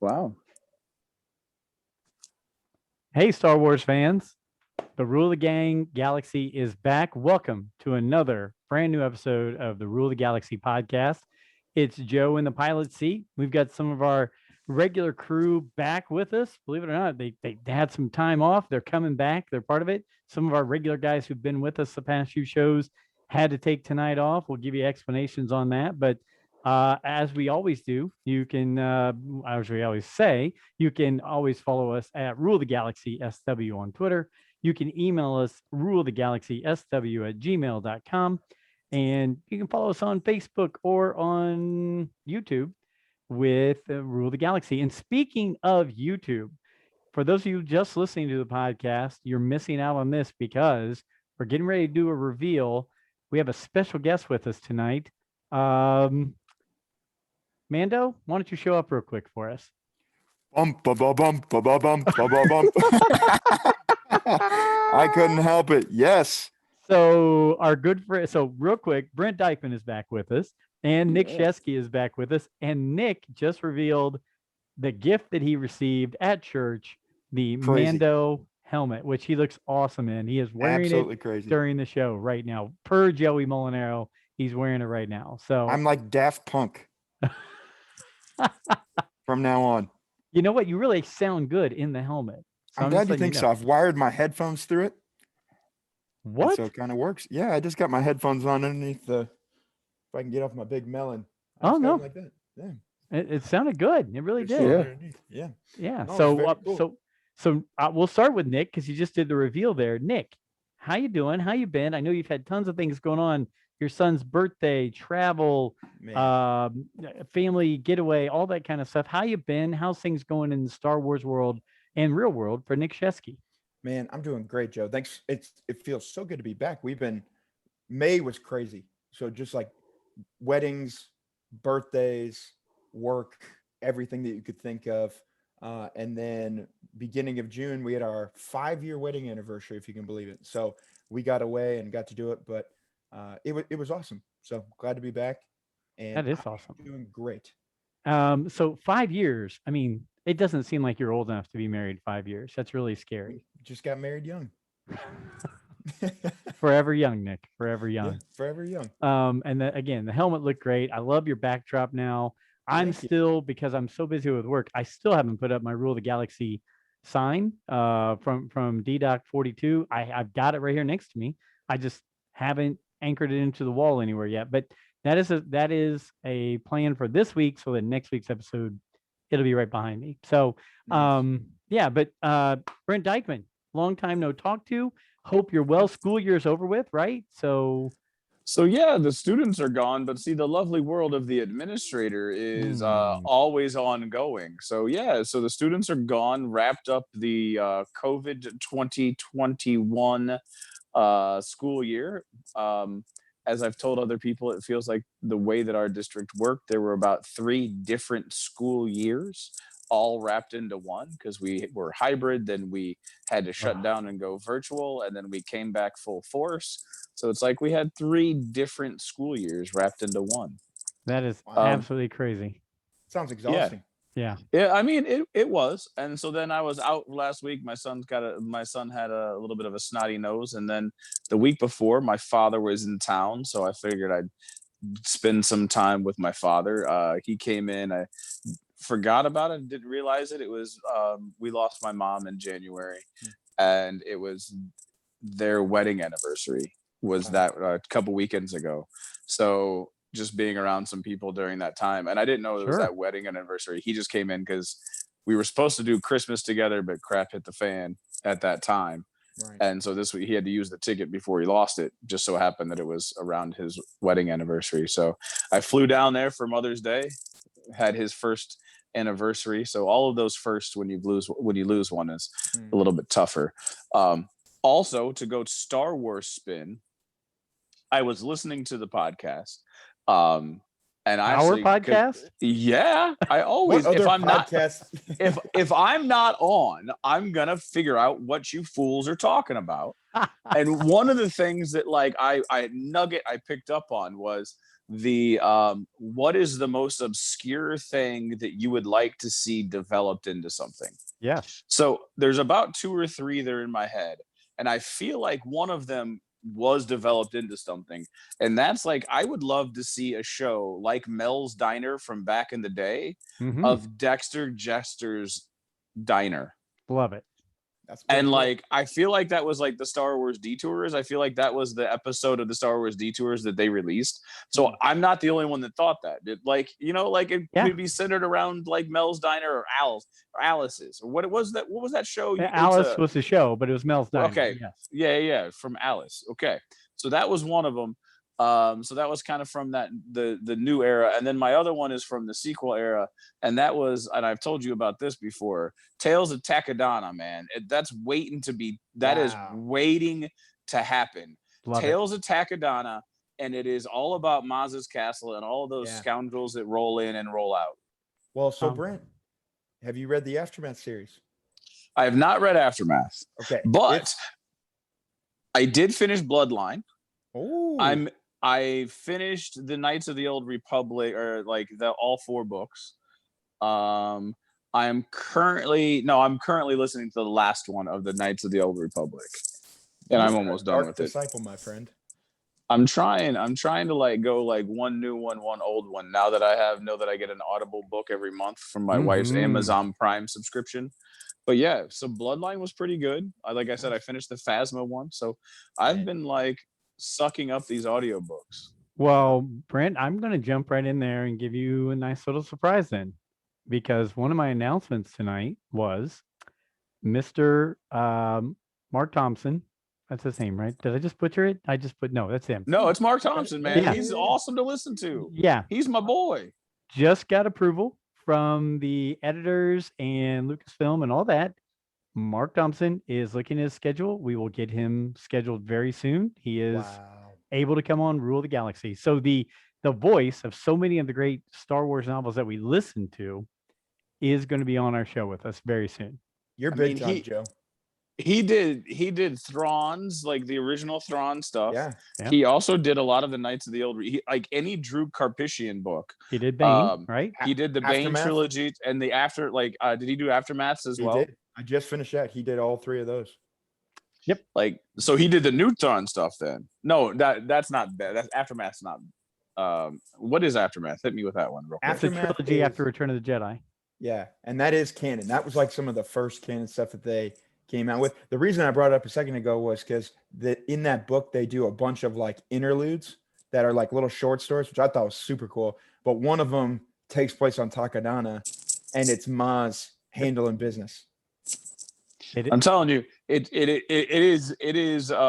Wow. Hey, Star Wars fans. The Rule the Gang Galaxy is back. Welcome to another brand new episode of the Rule the Galaxy podcast. It's Joe in the pilot seat. We've got some of our regular crew back with us. Believe it or not, they had some time off. They're coming back. They're part of it. Some of our regular guys who've been with us the past few shows had to take tonight off. We'll give you explanations on that. But as we always do, you can, as we always say, you can always follow us at RuletheGalaxySW on Twitter. You can email us RuletheGalaxySW@gmail.com. And you can follow us on Facebook or on YouTube with Rule the Galaxy. And speaking of YouTube, for those of you just listening to the podcast, you're missing out on this because we're getting ready to do a reveal. We have a special guest with us tonight. Mando, why don't you show up real quick for us? I couldn't help it. Yes. So our good friend, so real quick, Brent Dykeman is back with us, and Nick Shesky is back with us, and Nick just revealed the gift that he received at church, the Mando helmet, which he looks awesome in. He is wearing it during the show right now. Per Joey Molinaro, he's wearing it right now. So I'm like Daft Punk from now on. You know what? You really sound good in the helmet. So I'm glad you think so. I've wired my headphones through it. What? So it kind of works. Yeah, I just got my headphones on underneath the. If I can get off my big melon. Oh no! Like that. Yeah. It sounded good. It really did. Yeah. Yeah. No, So we'll start with Nick because you just did the reveal there. Nick, how you doing? How you been? I know you've had tons of things going on. Your son's birthday, travel, family getaway, all that kind of stuff. How you been? How's things going in the Star Wars world and real world for Nick Shesky? Man, I'm doing great, Joe. Thanks. It feels so good to be back. May was crazy. So just like weddings, birthdays, work, everything that you could think of. And then beginning of June, we had our 5-year wedding anniversary, if you can believe it. So we got away and got to do it, but it was awesome. So glad to be back. And that is awesome. Doing great. So 5 years. I mean, it doesn't seem like you're old enough to be married 5 years. That's really scary. Just got married young. Forever young, Nick. Forever young. Yeah, forever young. And again, the helmet looked great. I love your backdrop now. I'm still, because I'm so busy with work, I still haven't put up my Rule of the Galaxy sign from DDoc 42. I've got it right here next to me. I just haven't anchored it into the wall anywhere yet. But that is a plan for this week, so that next week's episode it'll be right behind me. So yeah, but Brent Dykeman, long time no talk to. Hope you're well. School year's over with, right? So yeah, the students are gone, but see, the lovely world of the administrator is always ongoing. So yeah, so the students are gone, wrapped up the COVID 2021 school year. As I've told other people, it feels like the way that our district worked, there were about 3 different school years all wrapped into one, because we were hybrid, then we had to shut down and go virtual, and then we came back full force. So it's like we had 3 different school years wrapped into one. That is absolutely crazy. Sounds exhausting. Yeah. I mean, it was. And so then I was out last week. My son had a little bit of a snotty nose, and then the week before, my father was in town, so I figured I'd spend some time with my father. He came in. I forgot about it, didn't realize it. It was we lost my mom in January, and it was their wedding anniversary. Was that a couple weekends ago? So just being around some people during that time, and I didn't know it was that wedding anniversary. He just came in because we were supposed to do Christmas together, but crap hit the fan at that time. Right. And so this week he had to use the ticket before he lost it. Just so happened that it was around his wedding anniversary. So I flew down there for Mother's Day, had his first anniversary. So all of those firsts, when you lose one, is a little bit tougher. Also, to go Star Wars spin, I was listening to the podcast. And our podcast? Yeah, I always if I'm not if I'm not on, I'm gonna figure out what you fools are talking about. And one of the things that like I picked up on was the what is the most obscure thing that you would like to see developed into something? Yeah. So there's about 2 or 3 that are in my head, and I feel like one of them was developed into something, and that's like I would love to see a show like Mel's Diner from back in the day of Dexter Jester's Diner. Love it. That's And cool. like I feel like that was like the Star Wars Detours. I feel like that was the episode of the Star Wars Detours that they released. So I'm not the only one that thought that. Like, you know, like it could be centered around like Mel's Diner or Alice's or what was that? What was that show? Alice was the show, but it was Mel's Diner. Okay. Yes. Yeah, from Alice. Okay. So that was one of them. So that was kind of from that the new era, and then my other one is from the sequel era, and that was, and I've told you about this before, Tales of Takadana, man. That's waiting to be, that is waiting to happen. Tales of Takadana, and it is all about Maz's castle and all of those scoundrels that roll in and roll out. Well, so Brent, have you read the Aftermath series? I have not read Aftermath. Okay, but I did finish Bloodline. Oh, I finished the Knights of the Old Republic, or like all 4 books. I'm currently listening to the last one of the Knights of the Old Republic, and I'm almost done with it. Disciple, my friend. I'm trying to like go like one new one old one. Now that I know that I get an Audible book every month from my wife's Amazon Prime subscription. But yeah, so Bloodline was pretty good. Like I said, I finished the Phasma one, so I've been like sucking up these audiobooks. Well, Brent, I'm going to jump right in there and give you a nice little surprise then, because one of my announcements tonight was Mr. Mark Thompson. That's his name, right? Did I just butcher it? No, that's him. No, it's Mark Thompson, man. Yeah. He's awesome to listen to. Yeah. He's my boy. Just got approval from the editors and Lucasfilm and all that. Mark Thompson is looking at his schedule. We will get him scheduled very soon. He is able to come on Rule the Galaxy. So the voice of so many of the great Star Wars novels that we listen to is going to be on our show with us very soon. You're big time, Joe. He did Thrawn's, like the original Thrawn stuff. Yeah. He also did a lot of the Knights of the Old, like any Drew Carpathian book. He did Bane, right? He did the Bane trilogy and the after, like, did he do Aftermaths as well? Did. I just finished that. He did all 3 of those. Yep. Like, so he did the new Thrawn stuff then. No, that's not bad. That's Aftermath's not. What is Aftermath? Hit me with that one real quick. After trilogy after Return of the Jedi. Yeah, and that is canon. That was like some of the first canon stuff that they came out with. The reason I brought it up a second ago was because in that book they do a bunch of like interludes that are like little short stories, which I thought was super cool. But one of them takes place on Takadana, and it's Maz handling business. I'm telling you, it is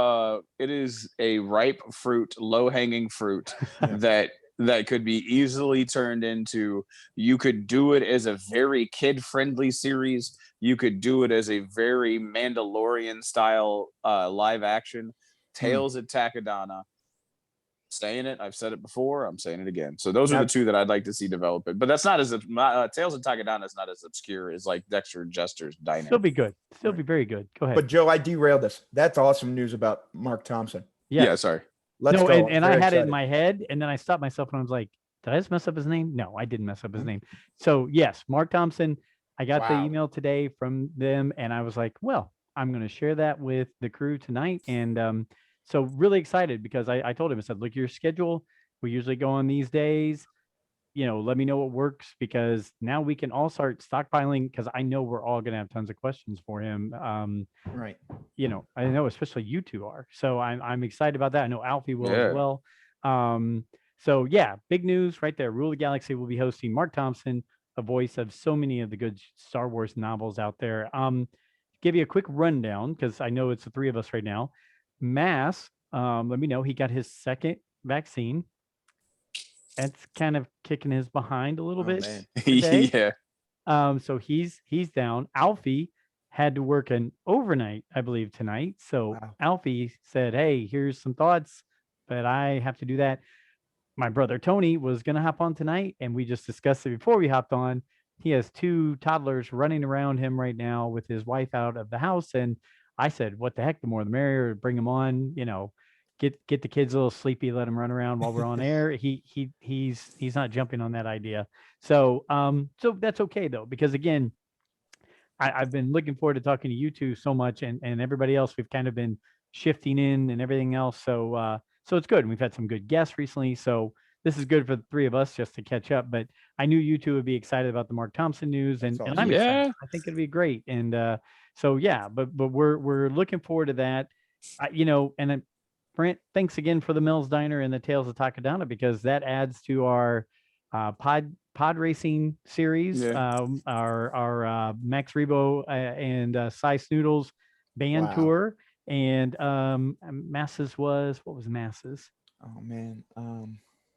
a ripe fruit, low hanging fruit that could be easily turned into. You could do it as a very kid friendly series. You could do it as a very Mandalorian style live action. Tales of Takadana. Saying it, I've said it before, I'm saying it again. So those are the 2 that I'd like to see develop it. But that's not as Tales of Takadana is not as obscure as like Dexter Jester's Diner. Still be good. Still be very good. Go ahead. But Joe, I derailed this. That's awesome news about Mark Thompson. Yeah, sorry. Let's go. And I had it in my head, and then I stopped myself and I was like, did I just mess up his name? No, I didn't mess up his name. So yes, Mark Thompson. I got the email today from them, and I was like, well, I'm going to share that with the crew tonight. And so really excited because I told him, I said, look, your schedule, we usually go on these days, let me know what works, because now we can all start stockpiling, because I know we're all going to have tons of questions for him. Right. I know especially you 2 are. So I'm excited about that. I know Alfie will as well. So yeah, big news right there. Rule the Galaxy will be hosting Mark Thompson, a voice of so many of the good Star Wars novels out there. Give you a quick rundown, because I know it's the 3 of us right now. Mass, let me know, he got his 2nd vaccine. That's kind of kicking his behind a little bit. Yeah. So he's down. Alfie had to work an overnight, I believe, tonight. So Alfie said, hey, here's some thoughts, but I have to do that. My brother Tony was going to hop on tonight, and we just discussed it before we hopped on. He has 2 toddlers running around him right now with his wife out of the house. And I said, what the heck, the more the merrier, bring him on, get the kids a little sleepy, let them run around while we're on air. He's not jumping on that idea. So so that's okay though, because again, I've been looking forward to talking to you two so much, and everybody else. We've kind of been shifting in and everything else. So so it's good. And we've had some good guests recently. So this is good for the three of us just to catch up. But I knew you two would be excited about the Mark Thompson news, and That's I'm awesome. excited. I think it'll be great. And so yeah, but we're looking forward to that. You know, and then Brent, thanks again for the Mills Diner and the Tales of Takadana, because that adds to our pod racing series. Our Max Rebo and Sy Snoodles band Wow. tour. And Masses was, what was Masses? Oh man.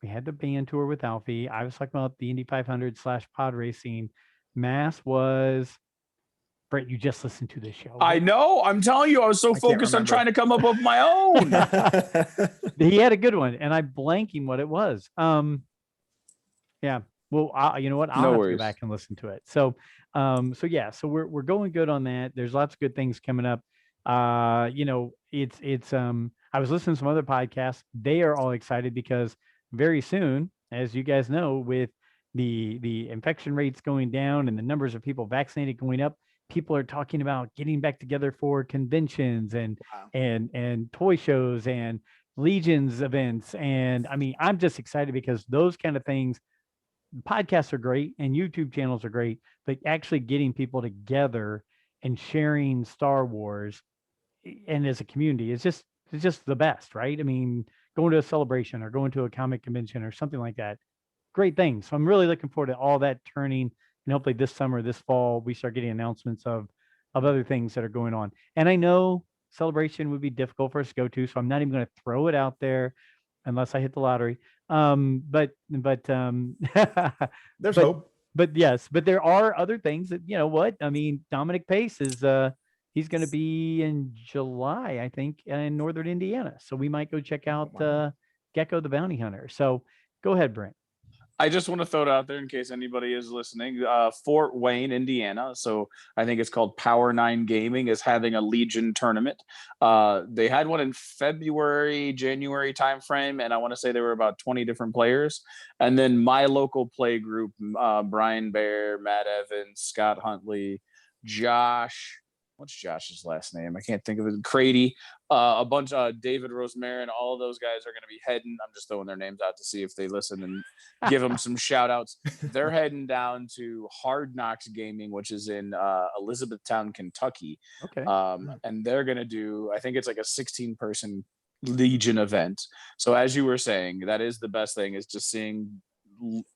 We had the band tour with Alfie. I was talking about the Indy 500 / pod racing. Mass was, Brett, you just listened to this show. I know. I'm telling you, I was so focused on trying to come up with my own. He had a good one, and I'm blanking what it was. Yeah. Well, you know what? I'll have to go back and listen to it. So, so yeah. So we're going good on that. There's lots of good things coming up. You know, it's. I was listening to some other podcasts. They are all excited because very soon, as you guys know, with the infection rates going down and the numbers of people vaccinated going up, people are talking about getting back together for conventions and and toy shows and Legions events. And I mean, I'm just excited because those kind of things, podcasts are great and YouTube channels are great, but actually getting people together and sharing Star Wars and as a community is just, it's just the best, right? I mean, going to a celebration or going to a comic convention or something like that, great things. So I'm really looking forward to all that turning, and hopefully this summer, this fall, we start getting announcements of other things that are going on. And I know Celebration would be difficult for us to go to, so I'm not even going to throw it out there unless I hit the lottery. But There's hope. But yes, but there are other things that, you know what, I mean, Dominic Pace is he's going to be in July, I think, in Northern Indiana. So we might go check out Gecko the Bounty Hunter. So go ahead, Brent. I just want to throw it out there in case anybody is listening. Fort Wayne, Indiana. So I think it's called Power 9 Gaming is having a Legion tournament. They had one in February, January timeframe, and I want to say there were about 20 different players. And then my local play group, Brian Bear, Matt Evans, Scott Huntley, Josh. What's Josh's last name? I can't think of it. Crady, a bunch of David Rosemarin, all of those guys are going to be heading. I'm just throwing their names out to see if they listen and give them some shout outs. They're heading down to Hard Knocks Gaming, which is in Elizabethtown, Kentucky. Okay. And they're going to do, I think it's like a 16-person Legion event. So as you were saying, that is the best thing, is just seeing,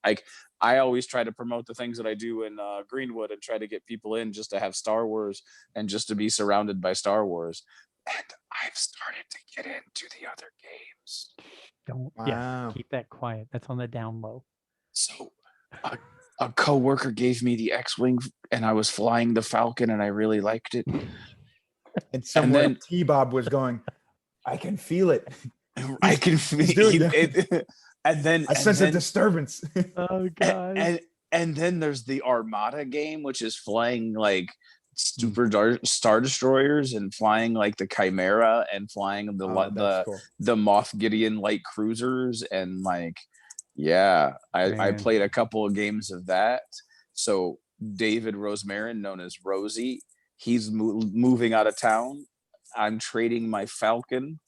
like, I always try to promote the things that I do in Greenwood and try to get people in just to have Star Wars and just to be surrounded by Star Wars. And I've started to get into the other games. Yeah, keep that quiet. That's on the down low. So a coworker gave me the X-Wing and I was flying the Falcon and I really liked it. And someone, T-Bob was going, I can feel it. I can feel it. And then I sense a disturbance. Oh god! And then there's the Armada game, which is flying like super Star Destroyers and flying like the Chimera and flying the Moff Gideon light cruisers and like, yeah, I played a couple of games of that. So David Rosemarin, known as Rosie, he's moving out of town. I'm trading my Falcon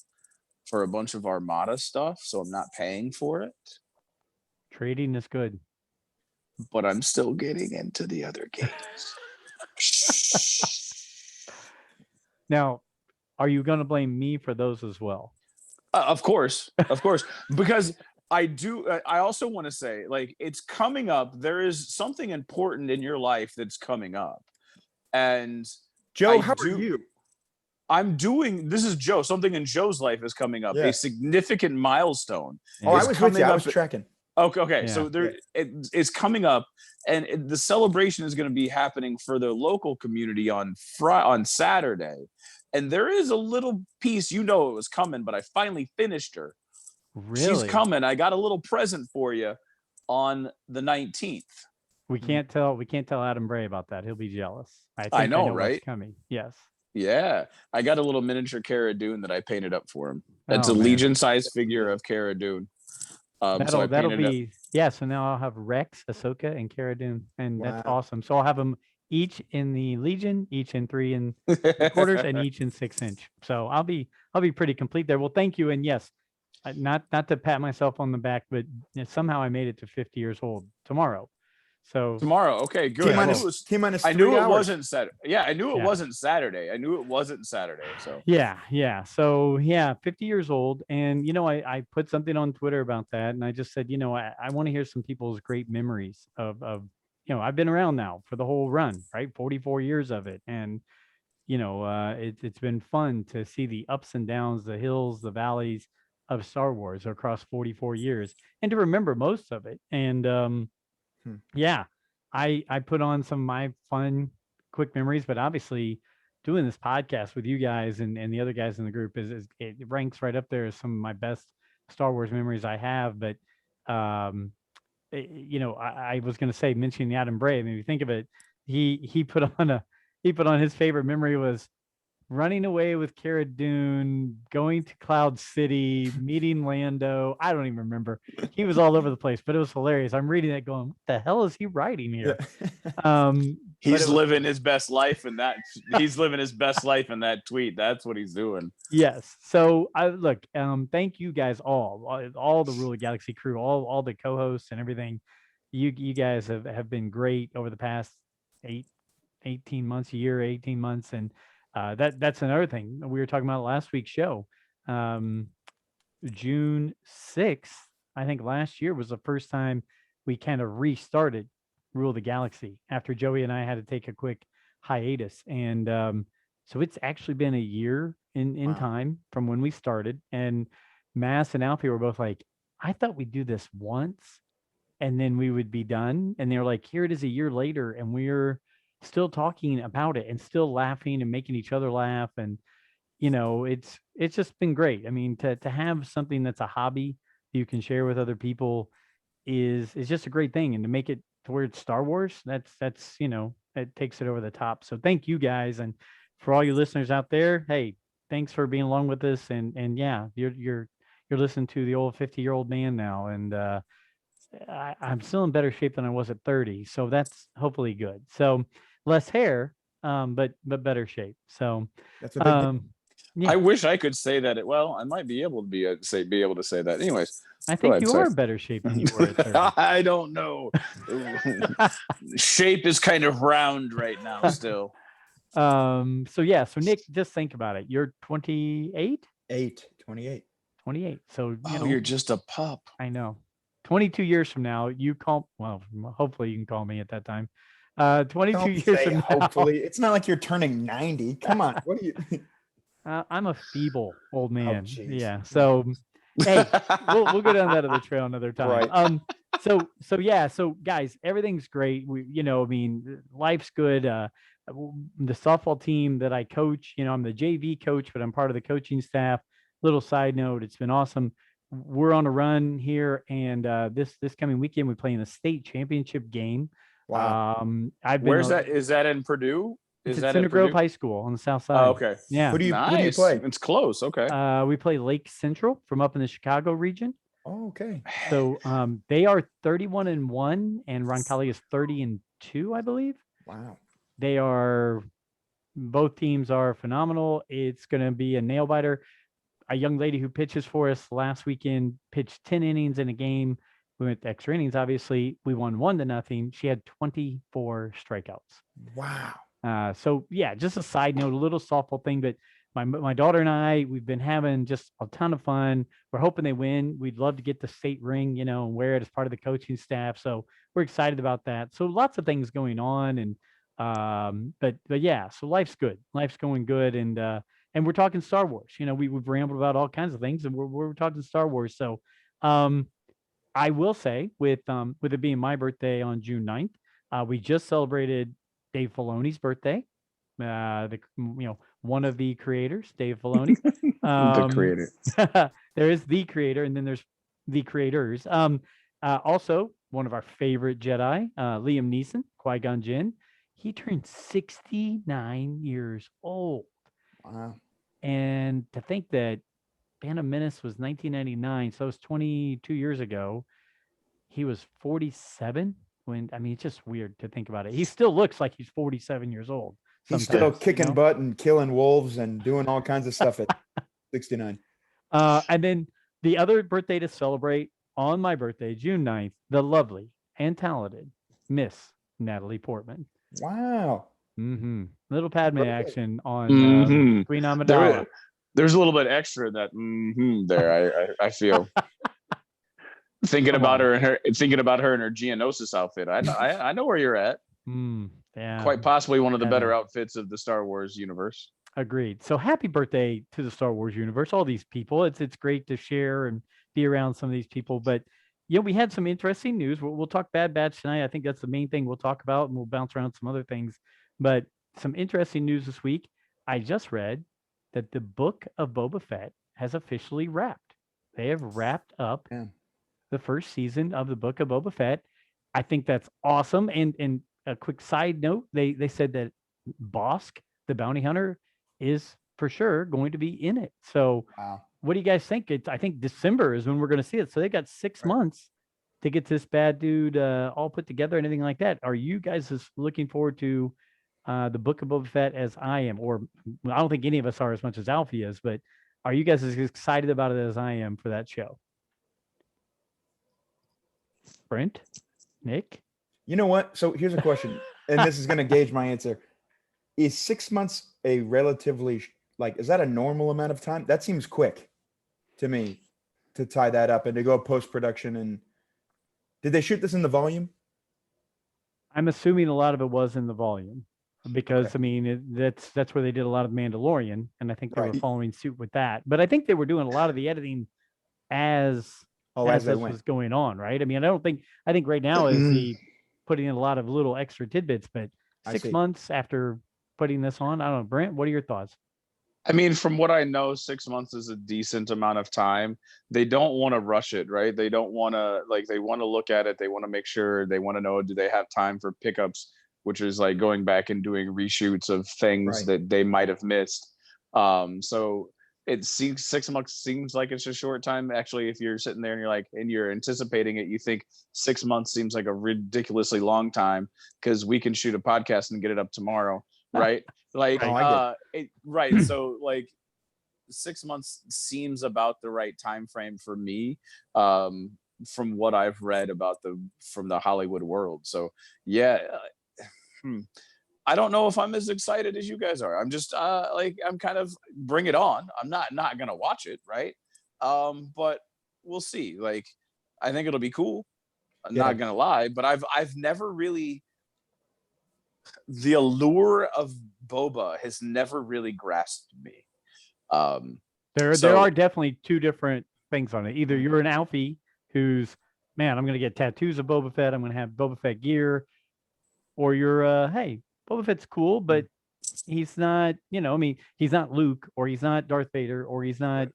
for a bunch of Armada stuff, so I'm not paying for it. Trading is good. But I'm still getting into the other games. Now, are you going to blame me for those as well? Of course. Because I also want to say, like, it's coming up. There is something important in your life that's coming up. And Joe, how are you? I'm doing, this is Joe. Something in Joe's life is coming up. Yeah. A significant milestone. Oh, I was with you. I was tracking. Okay. Yeah. So it's coming up, and the celebration is going to be happening for the local community on Saturday. And there is a little piece, you know, it was coming, but I finally finished her. Really? She's coming. I got a little present for you on the 19th. We can't tell Adam Bray about that. He'll be jealous. I know, right? Coming. Yes. Yeah, I got a little miniature Cara Dune that I painted up for him. It's Oh, a man. Legion-sized figure of Cara Dune. So I That'll painted it up. be So now I'll have Rex, Ahsoka, and Cara Dune, and that's Wow. awesome. So I'll have them each in the Legion, each in 3 and 3/4, and each in 6-inch. So I'll be pretty complete there. Well, thank you, and yes, not to pat myself on the back, but somehow I made it to 50 years old tomorrow. So Tomorrow, okay, good. T I knew minus it was. T minus I 3 knew it hours. wasn't Saturday. Yeah, I knew it Yeah. wasn't Saturday. I knew it wasn't Saturday. So yeah. So 50 years old. And, I put something on Twitter about that. And I just said, I want to hear some people's great memories of, I've been around now for the whole run, right? 44 years of it. And, it's been fun to see the ups and downs, the hills, the valleys of Star Wars across 44 years and to remember most of it. And, yeah, I put on some of my fun, quick memories, but obviously doing this podcast with you guys and the other guys in the group is it ranks right up there as some of my best Star Wars memories I have. But I was going to say, mentioning Adam Bray. I mean, if you think of it, he put on his favorite memory was running away with Cara Dune, going to Cloud City, meeting Lando. I don't even remember. He was all over the place, but it was hilarious. I'm reading it going, what the hell is he writing here? he's living his best life in that. He's living his best life in that tweet. That's what he's doing. Yes. So thank you guys all the Rule of Galaxy crew, all the co-hosts and everything. You guys have been great over the past 18 months, a year, 18 months. And that's another thing we were talking about last week's show. June 6th, I think last year was the first time we kind of restarted Rule the Galaxy after Joey and I had to take a quick hiatus. And so it's actually been a year in time from when we started. And Mass and Alfie were both like, I thought we'd do this once and then we would be done. And they were like, here it is a year later, and we're still talking about it and still laughing and making each other laugh. And it's just been great. I mean, to have something that's a hobby you can share with other people is just a great thing. And to make it to where it's Star Wars, that's it takes it over the top. So thank you guys, and for all you listeners out there, hey, thanks for being along with us. And yeah, you're listening to the old 50-year-old man now, and I'm still in better shape than I was at 30, so that's hopefully good. So less hair, but better shape. So That's a big thing. Yeah. I wish I could say that. I might be able to be able to say that. Anyways, I think you are in better shape than you were at 30. I don't know. Shape is kind of round right now still. So Nick, just think about it. You're 28? 28. 28. So you're just a pup. I know. 22 years from now, hopefully you can call me at that time. 22 Don't years say from now. hopefully. It's not like you're turning 90. Come on. What are you? I'm a feeble old man. geez. Yeah. So hey, we'll go down that other trail another time. Right. So guys, everything's great. Life's good. The softball team that I coach, I'm the JV coach, but I'm part of the coaching staff. Little side note, it's been awesome. We're on a run here, and this coming weekend we play in the state championship game. Wow. Where's that? Is that in Purdue? It's at Center Grove High School on the south side. Oh, okay. Yeah. Who do you Nice. play? It's close. Okay. We play Lake Central from up in the Chicago region. Oh, okay. So they are 31-1, and Roncalli is 30-2, I believe. Wow. Both teams are phenomenal. It's going to be a nail biter. A young lady who pitches for us last weekend pitched 10 innings in a game. We went to extra innings, obviously. We won 1-0. She had 24 strikeouts. Wow. So yeah, just a side note, a little softball thing, but my daughter and I, we've been having just a ton of fun. We're hoping they win. We'd love to get the state ring, and wear it as part of the coaching staff. So we're excited about that. So lots of things going on, and but yeah, so life's good. Life's going good, and we're talking Star Wars. We've rambled about all kinds of things, and we're talking Star Wars. So I will say, with it being my birthday on June 9th, we just celebrated Dave Filoni's birthday. One of the creators, Dave Filoni. The creator. There is the creator, and then there's the creators. Also, one of our favorite Jedi, Liam Neeson, Qui-Gon Jinn. He turned 69 years old. Wow. And to think that Phantom Menace was 1999, so it was 22 years ago. He was 47 when, I mean, it's just weird to think about it. He still looks like he's 47 years old. He's still sometimes, kicking butt and killing wolves and doing all kinds of stuff at 69. And then the other birthday to celebrate on my birthday, June 9th, the lovely and talented Miss Natalie Portman. Wow. Little Padme action on Queen There Amidala. was- There's a little bit extra in that there. I feel thinking Come about on. her in her Geonosis outfit. I know where you're at. Yeah, Quite possibly one of the I better know. outfits of the Star Wars universe. Agreed. So happy birthday to the Star Wars universe, all these people. It's great to share and be around some of these people. But we had some interesting news. We'll talk Bad Batch tonight. I think that's the main thing we'll talk about, and we'll bounce around some other things. But some interesting news this week. I just read that the Book of Boba Fett has officially wrapped. They have wrapped up the first season of the Book of Boba Fett. I think that's awesome. And a quick side note, they said that Bosk, the bounty hunter, is for sure going to be in it. So what do you guys think? I think December is when we're going to see it. So they got 6 months to get this bad dude all put together and anything like that. Are you guys just looking forward to the Book of Boba Fett as I am? Or I don't think any of us are as much as Alfie is, but are you guys as excited about it as I am for that show? Brent? Nick? You know what? So here's a question, and this is going to gauge my answer. Is 6 months a relatively, is that a normal amount of time? That seems quick to me to tie that up and to go post-production. And did they shoot this in the volume? I'm assuming a lot of it was in the volume because, I mean, that's where they did a lot of Mandalorian, and I think they were following suit with that. But I think they were doing a lot of the editing as this was going on, right? I mean, I think right now is the putting in a lot of little extra tidbits, but 6 months after putting this on, I don't know. Brent, what are your thoughts? I mean, from what I know, 6 months is a decent amount of time. They don't want to rush it, right? They don't want to, they want to look at it. They want to make sure, they want to know, do they have time for pickups, which is like going back and doing reshoots of things that they might have missed. So it seems 6 months seems like it's a short time. Actually, if you're sitting there and you're anticipating it, you think 6 months seems like a ridiculously long time because we can shoot a podcast and get it up tomorrow. Right. So 6 months seems about the right time frame for me, from what I've read about from the Hollywood world. So I don't know if I'm as excited as you guys are. I'm just I'm kind of bring it on. I'm not gonna watch it, right? But we'll see. I think it'll be cool. I'm not gonna lie, but I've never really, the allure of Boba has never really grasped me. There are definitely two different things on it. Either you're an Alfie who's, man, I'm going to get tattoos of Boba Fett, I'm going to have Boba Fett gear, or you're hey, Boba Fett's cool, but he's not, he's not Luke, or he's not Darth Vader, or he's not.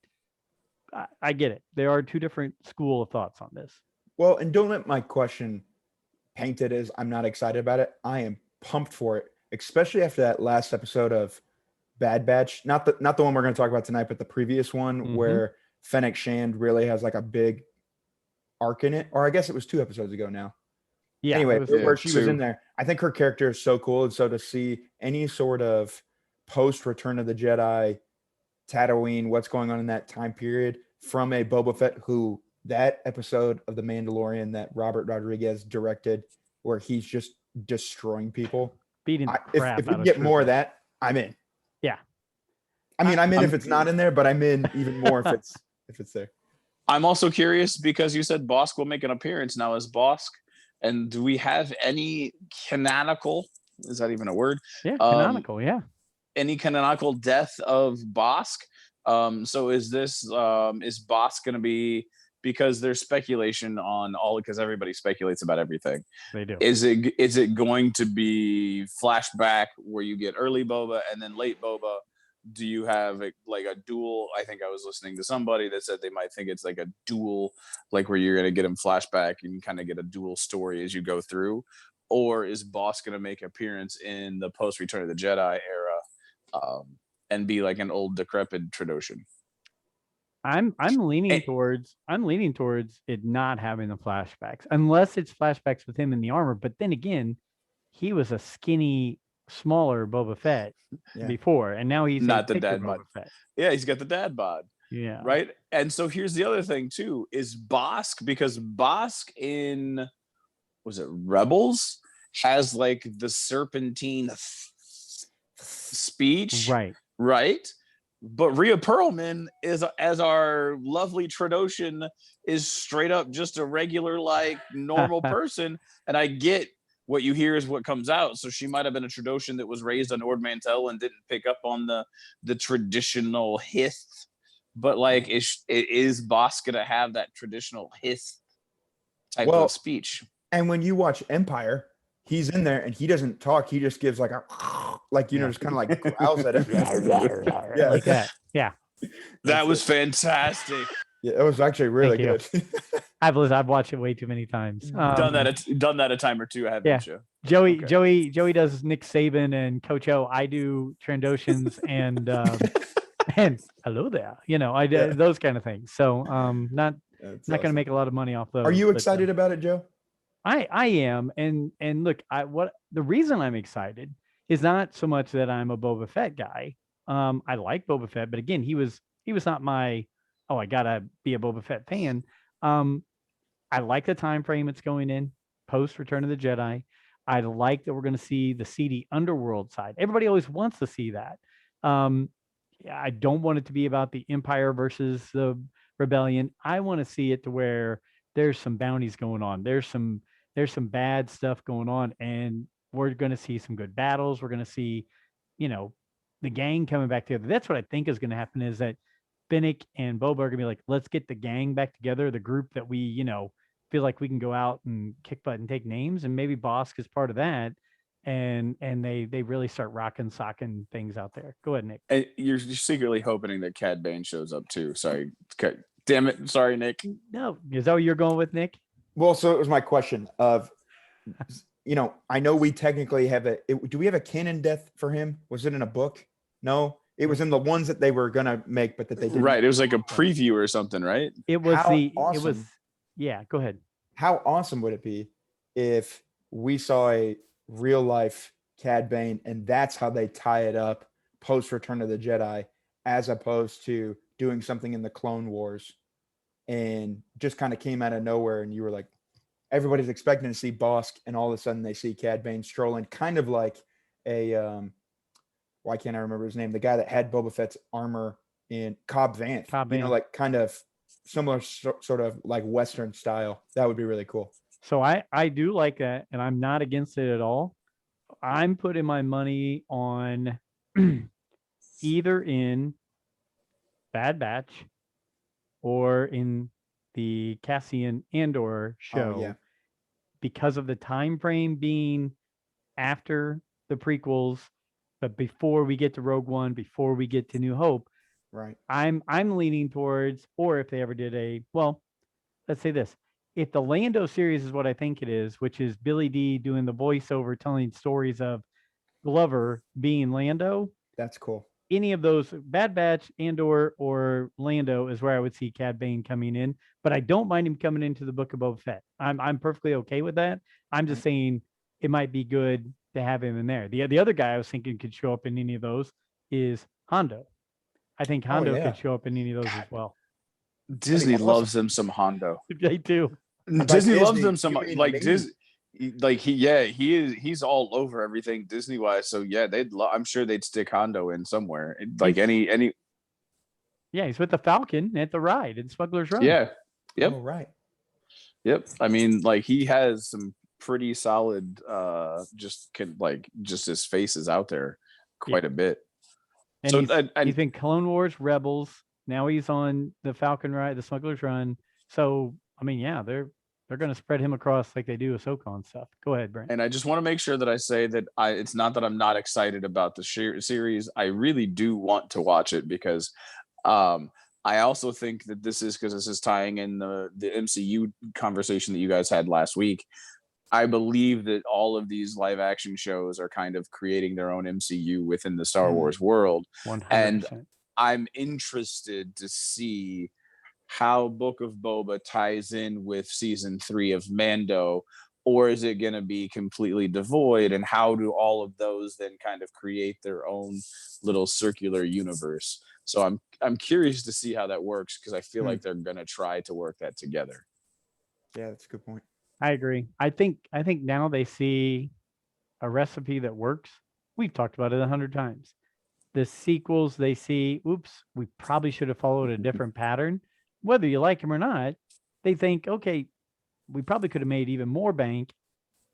I get it. There are two different school of thoughts on this. Well, and don't let my question paint it as I'm not excited about it. I am pumped for it, especially after that last episode of Bad Batch. Not the one we're going to talk about tonight, but the previous one where Fennec Shand really has a big arc in it. Or I guess it was 2 episodes ago now. Yeah. Anyway, where she was in there. I think her character is so cool. And so to see any sort of post Return of the Jedi, Tatooine, what's going on in that time period from a Boba Fett who that episode of The Mandalorian that Robert Rodriguez directed, where he's just destroying people, beating the crap if out we of get more of troopers. that, I'm in. Yeah, I mean, I'm in if it's not in there, but I'm in even more if it's there. I'm also curious because you said Bosk will make an appearance. Now, is Bosk, and do we have any canonical, is that even a word? Yeah, canonical, any canonical death of Bosk? So is Bosk going to be, because there's speculation on because everybody speculates about everything. They do. Is it going to be flashback where you get early Boba and then late Boba? Do you have a dual? I think I was listening to somebody that said they might think it's like a dual, where you're going to get him flashback and kind of get a dual story as you go through. Or is Boss going to make an appearance in the post Return of the Jedi era? and be like an old decrepit Trandoshan. I'm leaning towards it not having the flashbacks, unless it's flashbacks with him in the armor. But then again, he was a skinny, smaller Boba Fett before, and now he's not the thicker dad bod. Boba Fett. Yeah, he's got the dad bod. Yeah. Right. And so here's the other thing too, is Bosk, because Bosk in, was it Rebels, has like the serpentine speech. Right. But Rhea Perlman is, as our lovely Trandoshan, is straight up just a regular, like, normal person. And I get what you hear is what comes out. So she might have been a Trandoshan that was raised on Ord Mantell and didn't pick up on the traditional hith. But like, is Bosk gonna have that traditional hith type of speech? And when you watch Empire, he's in there and he doesn't talk. He just gives like a, like, you know, just kind of like growls at everything. Like that. Yeah. That was fantastic. Yeah, it was actually really good. I've watched it way too many times. Done that a time or two. I have that show. Joey does Nick Saban and Coach O. I do Trandoshans and and hello there. You know, I do those kind of things. So not going to make a lot of money off those. Are you excited about it, Joe? I am, and look, the reason I'm excited is not so much that I'm a Boba Fett guy. I like Boba Fett, but again, he was not my, I gotta be a Boba Fett fan. I like the time frame it's going in, post Return of the Jedi. I like that we're going to see the seedy underworld side. Everybody always wants to see that. I don't want it to be about the Empire versus the Rebellion. I want to see it to where there's some bounties going on. There's some bad stuff going on, and we're going to see some good battles. We're going to see, you know, the gang coming back together. That's what I think is going to happen, is that Fennec and Boba are going to be like, let's get the gang back together, the group that we, you know, feel like we can go out and kick butt and take names, and maybe Bosk is part of that. And they really start socking things out there. Go ahead, Nick. And you're secretly hoping that Cad Bane shows up too. Sorry. Damn it. Sorry, Nick. No. Is that what you're going with, Nick? Well, so it was my question of, you know, I know we technically have do we have a canon death for him? Was it in a book? No, it was in the ones that they were going to make, but that they didn't. Right. It was like a preview or something, right? It was go ahead. How awesome would it be if we saw a real life Cad Bane, and that's how they tie it up post Return of the Jedi, as opposed to doing something in the Clone Wars and just kind of came out of nowhere, and you were like, everybody's expecting to see Bosk, and all of a sudden they see Cad Bane strolling, kind of like a why can't I remember his name, the guy that had Boba Fett's armor in Cobb Vanth. You know, like kind of similar sort of like Western style. That would be really cool. So I do like that, and I'm not against it at all. I'm putting my money on either in Bad Batch or in the Cassian Andor show, because of the time frame being after the prequels, but before we get to Rogue One, before we get to New Hope. Right. I'm leaning towards, or if they ever did let's say this. If the Lando series is what I think it is, which is Billy D doing the voiceover, telling stories of Glover being Lando. That's cool. Any of those, Bad Batch, Andor, or Lando, is where I would see Cad Bane coming in. But I don't mind him coming into the Book of Boba Fett. I'm perfectly okay with that. I'm just saying it might be good to have him in there. The other guy I was thinking could show up in any of those is Hondo. I think Hondo could show up in any of those as well. Disney loves them some Hondo. They do. Disney loves them some, like Disney. Like he's all over everything Disney wise. So yeah, I'm sure they'd stick Hondo in somewhere. Like any. Yeah, he's with the Falcon at the ride in Smuggler's Run. Yeah. Yep. Oh, right. Yep. I mean, like he has some pretty solid. Just his face is out there quite a bit. And so he's been Clone Wars, Rebels. Now he's on the Falcon ride, the Smuggler's Run. So I mean, yeah, they're going to spread him across like they do Ahsoka and stuff. Go ahead, Brent. And I just want to make sure that I say that it's not that I'm not excited about the series. I really do want to watch it because I also think that this is tying in the MCU conversation that you guys had last week. I believe that all of these live action shows are kind of creating their own MCU within the Star Wars world. 100%. And I'm interested to see how Book of Boba ties in with season 3 of Mando, or is it going to be completely devoid? And how do all of those then kind of create their own little circular universe? So I'm curious to see how that works, because I feel like they're going to try to work that together. Yeah, that's a good point. I agree. I think now they see a recipe that works. We've talked about it 100 times. The sequels, they see, oops, we probably should have followed a different pattern. Whether you like them or not, they think, okay, we probably could have made even more bank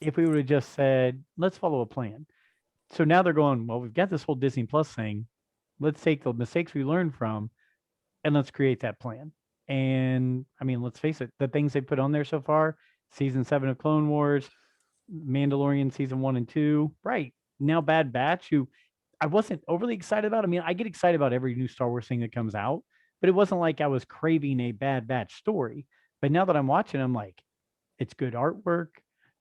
if we would have just said, let's follow a plan. So now they're going, well, we've got this whole Disney Plus thing. Let's take the mistakes we learned from and let's create that plan. And I mean, let's face it, the things they put on there so far, season 7 of Clone Wars, Mandalorian season 1 and 2, right now Bad Batch, who I wasn't overly excited about. I mean, I get excited about every new Star Wars thing that comes out, but it wasn't like I was craving a Bad Batch story. But now that I'm watching, I'm like, it's good artwork.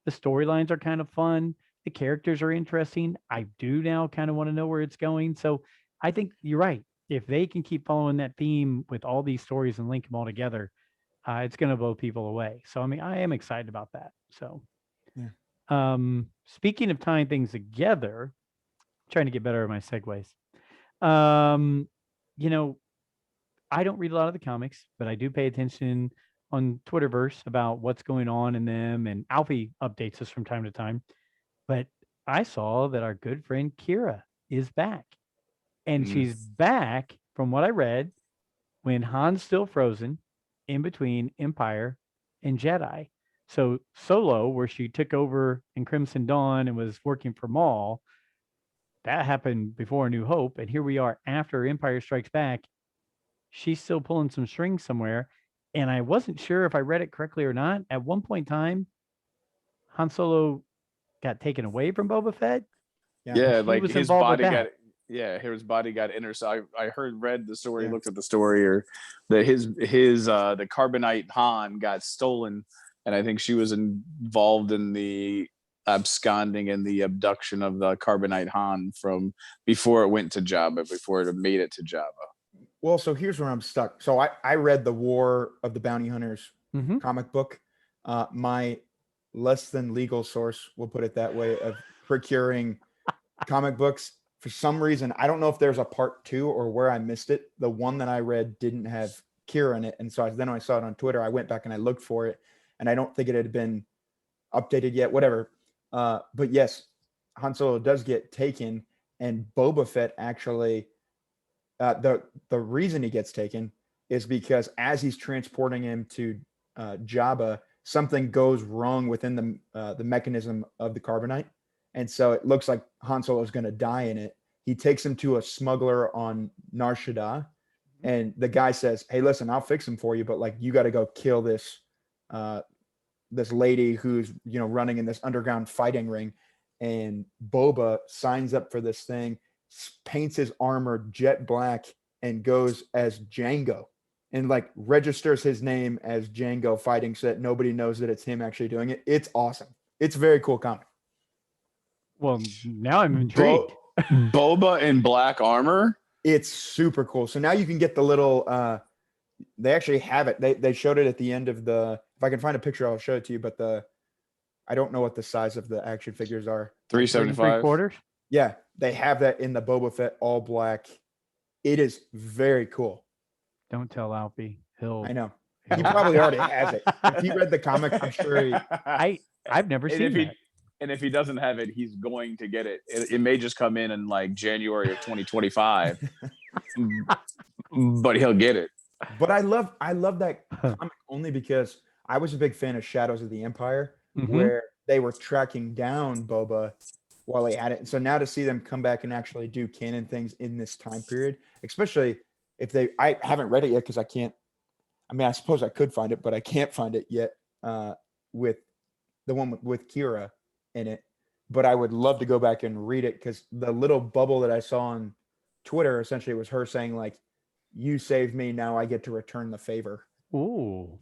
The storylines are kind of fun. The characters are interesting. I do now kind of want to know where it's going. So I think you're right. If they can keep following that theme with all these stories and link them all together, it's going to blow people away. So, I mean, I am excited about that. So, speaking of tying things together, trying to get better at my segues. You know, I don't read a lot of the comics, but I do pay attention on Twitterverse about what's going on in them, and Alfie updates us from time to time. But I saw that our good friend Kira is back, and she's back from what I read when Han's still frozen in between Empire and Jedi. So Solo, where she took over in Crimson Dawn and was working for Maul, that happened before A New Hope, and here we are after Empire Strikes Back. She's still pulling some strings somewhere, and I wasn't sure if I read it correctly or not. At one point in time, Han Solo got taken away from Boba Fett. Yeah, like his body got. Yeah, his body got so I read the story, looked at the story, or that his the Carbonite Han got stolen, and I think she was involved in the absconding and the abduction of the Carbonite Han from before it went to Jabba, before it made it to Jabba. Well, so here's where I'm stuck. So I read the War of the Bounty Hunters comic book. My less than legal source, we'll put it that way, of procuring comic books. For some reason, I don't know if there's a part 2 or where I missed it. The one that I read didn't have Kira in it. And so then when I saw it on Twitter, I went back and I looked for it. And I don't think it had been updated yet, whatever. But yes, Han Solo does get taken. And Boba Fett actually, the reason he gets taken is because as he's transporting him to Jabba, something goes wrong within the mechanism of the carbonite. And so it looks like Han Solo is going to die in it. He takes him to a smuggler on Nar Shaddaa, and the guy says, "Hey, listen, I'll fix him for you, but like you got to go kill this this lady who's running in this underground fighting ring." And Boba signs up for this thing, paints his armor jet black, and goes as Jango, and like registers his name as Jango fighting, so that nobody knows that it's him actually doing it. It's awesome. It's a very cool comic. Well, now I'm intrigued. Boba in black armor? It's super cool. So now you can get the little they actually have it. They showed it at the end of the, if I can find a picture, I'll show it to you, but I don't know what the size of the action figures are. 375 3/4? Yeah, they have that in the Boba Fett all black. It is very cool. Don't tell Alfie. I know. He probably already has it. If he read the comic, I'm sure I've never seen that. And if he doesn't have it, he's going to get it. It may just come in like January of 2025, but he'll get it. But I love that comic only because I was a big fan of Shadows of the Empire, where they were tracking down Boba while he had it. And so now to see them come back and actually do canon things in this time period, especially if I haven't read it yet because I can't. I mean, I suppose I could find it, but I can't find it yet with the one with Kira in it. But I would love to go back and read it because the little bubble that I saw on Twitter essentially was her saying like, "You saved me, now I get to return the favor." Ooh.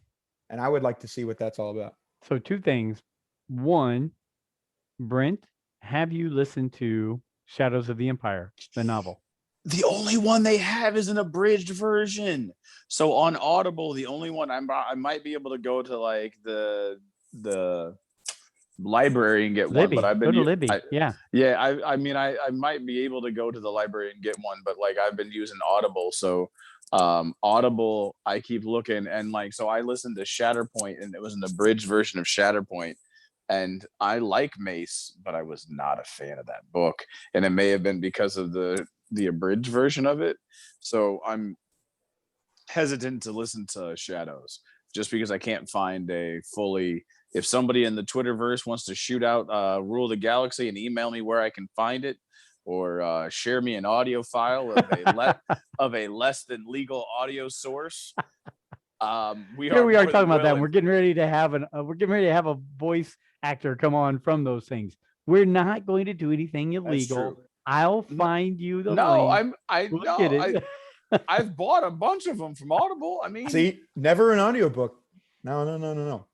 And I would like to see what that's all about. So 2 things. One, Brent, have you listened to Shadows of the Empire, the novel? The only one they have is an abridged version. So on Audible, the only one I might be able to go to like the library and get one, Libby. but I've Go been to Libby. Yeah. I mean I might be able to go to the library and get one, but like I've been using Audible. So Audible, I keep looking, and like so I listened to Shatterpoint, and it was an abridged version of Shatterpoint. And I like Mace, but I was not a fan of that book. And it may have been because of the abridged version of it. So I'm hesitant to listen to Shadows just because I can't find a fully. If somebody in the Twitterverse wants to shoot out Rule the Galaxy and email me where I can find it, or share me an audio file of a less than legal audio source, we Here are we are more talking than about that. willing. We're getting ready to have a voice actor come on from those things. We're not going to do anything illegal. true. I'll find you the No, link. I We'll no, get it. I've bought a bunch of them from Audible. I mean, See, never an audiobook. No. no.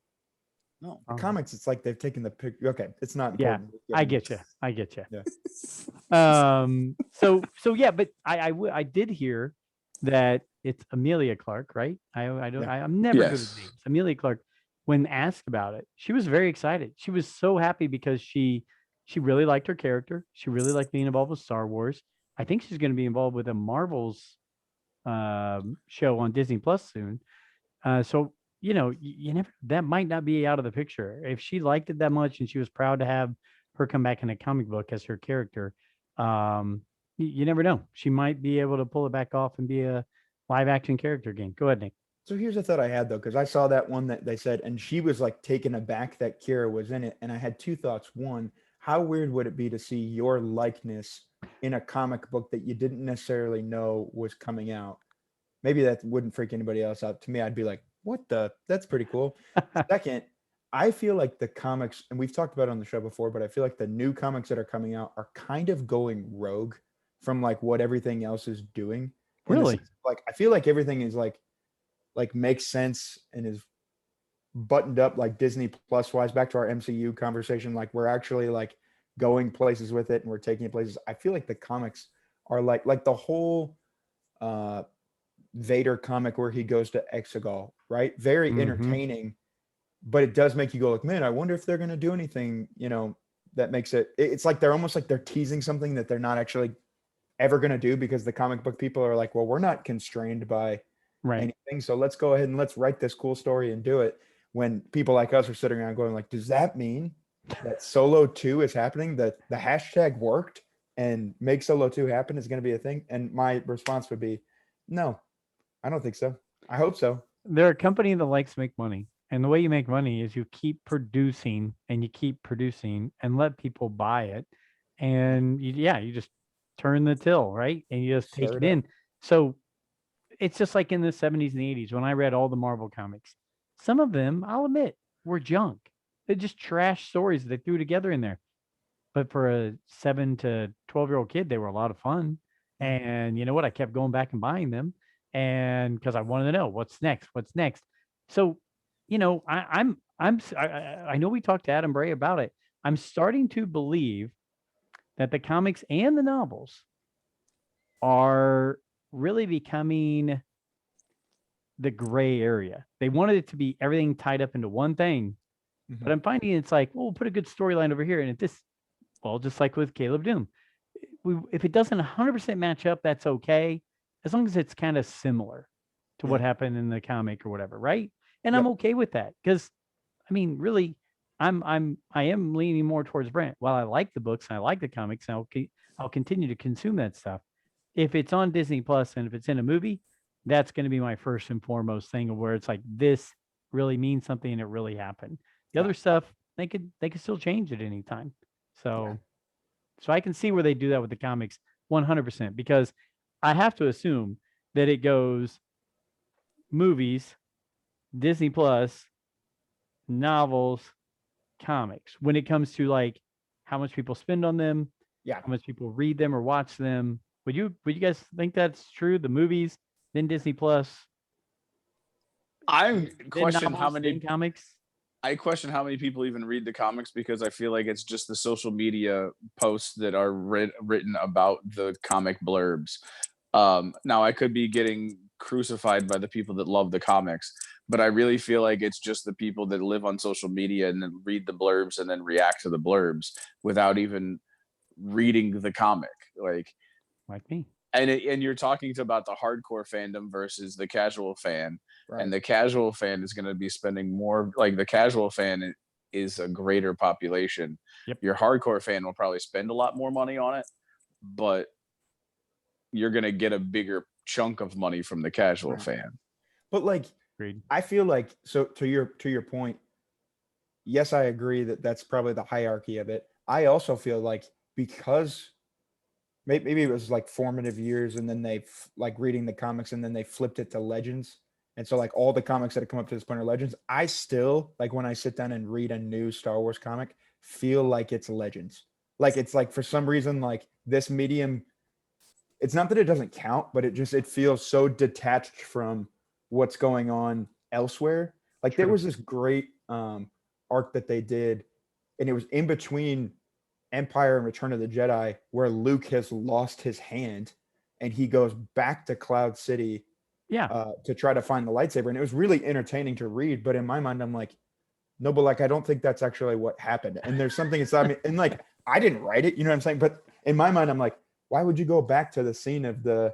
The comics, it's like they've taken the pic. Okay, it's not Yeah, important. I get you. I get you. Yeah. So yeah, but I did hear that it's Amelia Clark, right? I'm never good with Yes. names. Amelia Clark. When asked about it, she was very excited. She was so happy because she really liked her character. She really liked being involved with Star Wars. I think she's going to be involved with a Marvel's show on Disney Plus soon. So you know, you never, that might not be out of the picture. If she liked it that much and she was proud to have her come back in a comic book as her character, you never know. She might be able to pull it back off and be a live action character again. Go ahead, Nick. So here's a thought I had though, because I saw that one that they said, and she was like taken aback that Kira was in it. And I had two thoughts. One, how weird would it be to see your likeness in a comic book that you didn't necessarily know was coming out? Maybe that wouldn't freak anybody else out. To me, I'd be like, what the? That's pretty cool. Second, I feel like the comics, and we've talked about it on the show before, but I feel like the new comics that are coming out are kind of going rogue from like what everything else is doing. Really? Like, I feel like everything is like makes sense and is buttoned up like Disney Plus wise. Back to our MCU conversation, like we're actually like going places with it and we're taking it places. I feel like the comics are like the whole Vader comic where he goes to Exegol, right? Very entertaining, but it does make you go like, man, I wonder if they're going to do anything, you know, that makes it's like they're almost like they're teasing something that they're not actually ever going to do, because the comic book people are like, well, we're not constrained by anything, so let's go ahead and let's write this cool story and do it. When people like us are sitting around going like, does that mean that Solo 2 is happening, that the hashtag worked and make Solo 2 happen is going to be a thing? And my response would be, no, I don't think so. I hope so. They're a company that likes to make money. And the way you make money is you keep producing and you keep producing and let people buy it. And you just turn the till, right? And you just take it in. So it's just like in the 70s and 80s when I read all the Marvel comics. Some of them, I'll admit, were junk. They're just trash stories they threw together in there. But for a 7 to 12-year-old kid, they were a lot of fun. And you know what? I kept going back and buying them. And because I wanted to know what's next. So, you know, I know we talked to Adam Bray about it. I'm starting to believe that the comics and the novels are really becoming the gray area. They wanted it to be everything tied up into one thing, but I'm finding it's like, well, we'll put a good storyline over here, and just like with Caleb Doom, if it doesn't 100% match up, that's okay, as long as it's kind of similar to what happened in the comic or whatever, right? And I'm okay with that, because I mean, really, I am leaning more towards Brent. While I like the books and I like the comics, and I'll continue to consume that stuff. If it's on Disney Plus and if it's in a movie, that's going to be my first and foremost thing, of where it's like, this really means something and it really happened. The other stuff, they could still change at any time. So I can see where they do that with the comics 100%, because I have to assume that it goes movies, Disney Plus, novels, comics, when it comes to like how much people spend on them, how much people read them or watch them. Would you guys think that's true? The movies, then Disney Plus. I'm questioning how many comics. I question how many people even read the comics because I feel like it's just the social media posts that are written about the comic blurbs. Now I could be getting crucified by the people that love the comics, but I really feel like it's just the people that live on social media and then read the blurbs and then react to the blurbs without even reading the comic. Like me. And you're talking about the hardcore fandom versus the casual fan, Right. and the casual fan is going to be spending more. Like the casual fan is a greater population. Yep. Your hardcore fan will probably spend a lot more money on it, but you're going to get a bigger chunk of money from the casual fan. But like, Agreed. I feel like, so to your point, yes, I agree that that's probably the hierarchy of it. I also feel like because maybe it was like formative years and then they like reading the comics and then they flipped it to Legends. And so like all the comics that have come up to this point are Legends. I still, like when I sit down and read a new Star Wars comic, feel like it's Legends. Like it's like for some reason, like this medium, it's not that it doesn't count, but it feels so detached from what's going on elsewhere. Like there was this great arc that they did, and it was in between Empire and Return of the Jedi, where Luke has lost his hand and he goes back to Cloud City to try to find the lightsaber. And it was really entertaining to read. But in my mind, I'm like, no, but like, I don't think that's actually what happened. And there's something inside me. And like, I didn't write it, you know what I'm saying? But in my mind, I'm like, why would you go back to the scene of the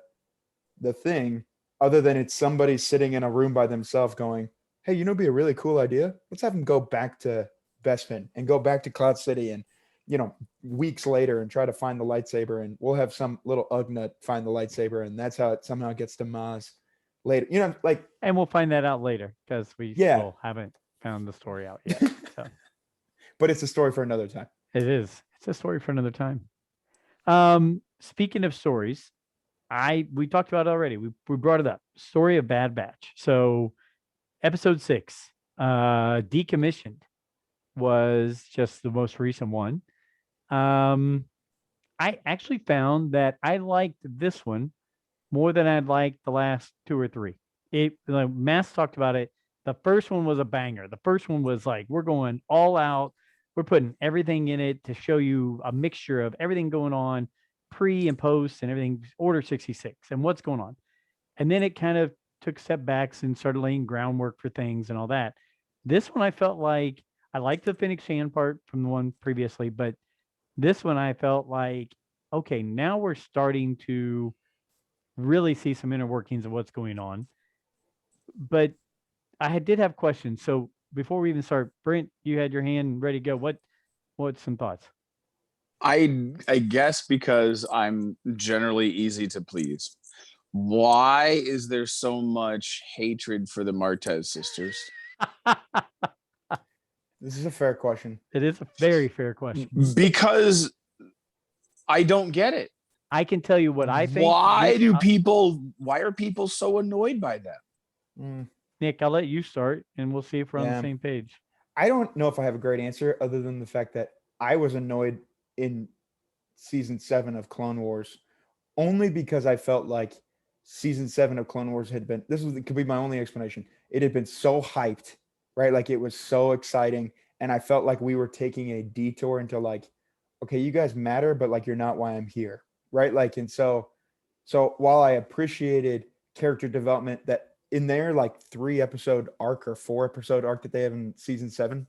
thing other than it's somebody sitting in a room by themselves going, hey, you know, it'd be a really cool idea. Let's have them go back to Bespin and go back to Cloud City and, you know, weeks later and try to find the lightsaber, and we'll have some little Ugnut find the lightsaber, and that's how it somehow gets to Maz later. You know, like, and we'll find that out later because we still haven't found the story out yet. So, but it's a story for another time. It is. It's a story for another time. Speaking of stories, we talked about it already. We brought it up. Story of Bad Batch. So, episode 6, Decommissioned, was just the most recent one. I actually found that I liked this one more than I'd liked the last 2 or 3. Like Mass talked about it. The first one was a banger. The first one was like, we're going all out. We're putting everything in it to show you a mixture of everything going on pre and post and everything, Order 66 and what's going on. And then it kind of took step backs and started laying groundwork for things and all that. This one, I felt like I liked the Phoenix Shan part from the one previously, but this one I felt like, okay, now we're starting to really see some inner workings of what's going on. But I did have questions. So before we even start, Brent, you had your hand ready to go. What's some thoughts? I guess because I'm generally easy to please. Why is there so much hatred for the Martez sisters? This is a fair question. It is a very fair question. Because I don't get it. I can tell you what I think. Why are people so annoyed by them? Nick, I'll let you start and we'll see if we're on the same page. I don't know if I have a great answer other than the fact that I was annoyed in season 7 of Clone Wars only because I felt like season 7 of Clone Wars could be my only explanation. It had been so hyped, right? Like it was so exciting. And I felt like we were taking a detour into like, okay, you guys matter, but like, you're not why I'm here. Right. Like, and so while I appreciated character development that in their like 3-episode arc or 4-episode arc that they have in season 7,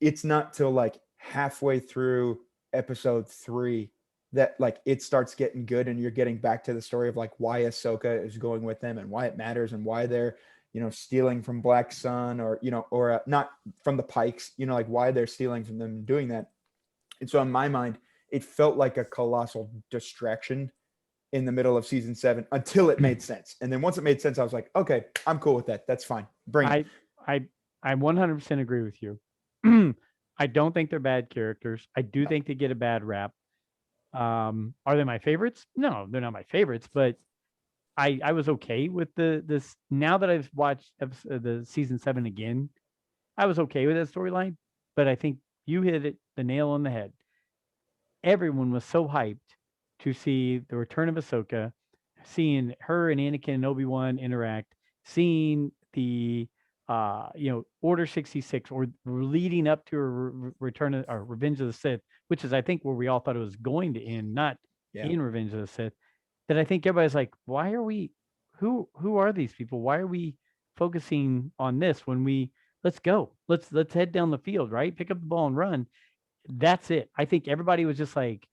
it's not till like halfway through episode 3 that like it starts getting good and you're getting back to the story of like why Ahsoka is going with them and why it matters and why they're, you know, stealing from Black Sun or, you know, or not from the Pikes, you know, like why they're stealing from them and doing that. And so in my mind, it felt like a colossal distraction in the middle of season 7 until it made sense. And then once it made sense, I was like, okay, I'm cool with that. That's fine. Bring it. I 100% agree with you. I don't think they're bad characters. I do think they get a bad rap. Are they my favorites? No, they're not my favorites, but I was okay with this. Now that I've watched the season 7 again, I was okay with that storyline, but I think you hit the nail on the head. Everyone was so hyped to see the return of Ahsoka, seeing her and Anakin and Obi-Wan interact, seeing the Order 66 or leading up to a Return of, or Revenge of the Sith, which is I think where we all thought it was going to end, not in Revenge of the Sith. That I think everybody's like, why are we? Who are these people? Why are we focusing on this when let's go, let's head down the field, right? Pick up the ball and run. That's it. I think everybody was just like,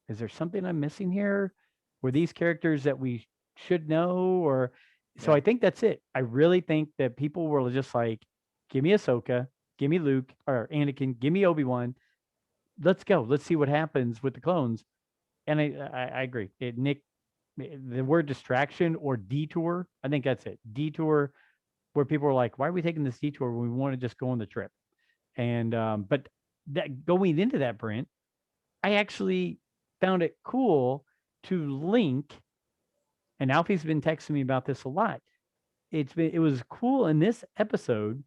is there something I'm missing here? Were these characters that we should know? Or so I think that's it. I really think that people were just like, give me Ahsoka, give me Luke or Anakin, give me Obi-Wan. Let's go. Let's see what happens with the clones. And I agree. Nick, the word distraction or detour, I think that's it. Detour, where people are like, why are we taking this detour when we want to just go on the trip? And but that going into that, Brent, I actually found it cool to link, and Alfie's been texting me about this a lot. It was cool in this episode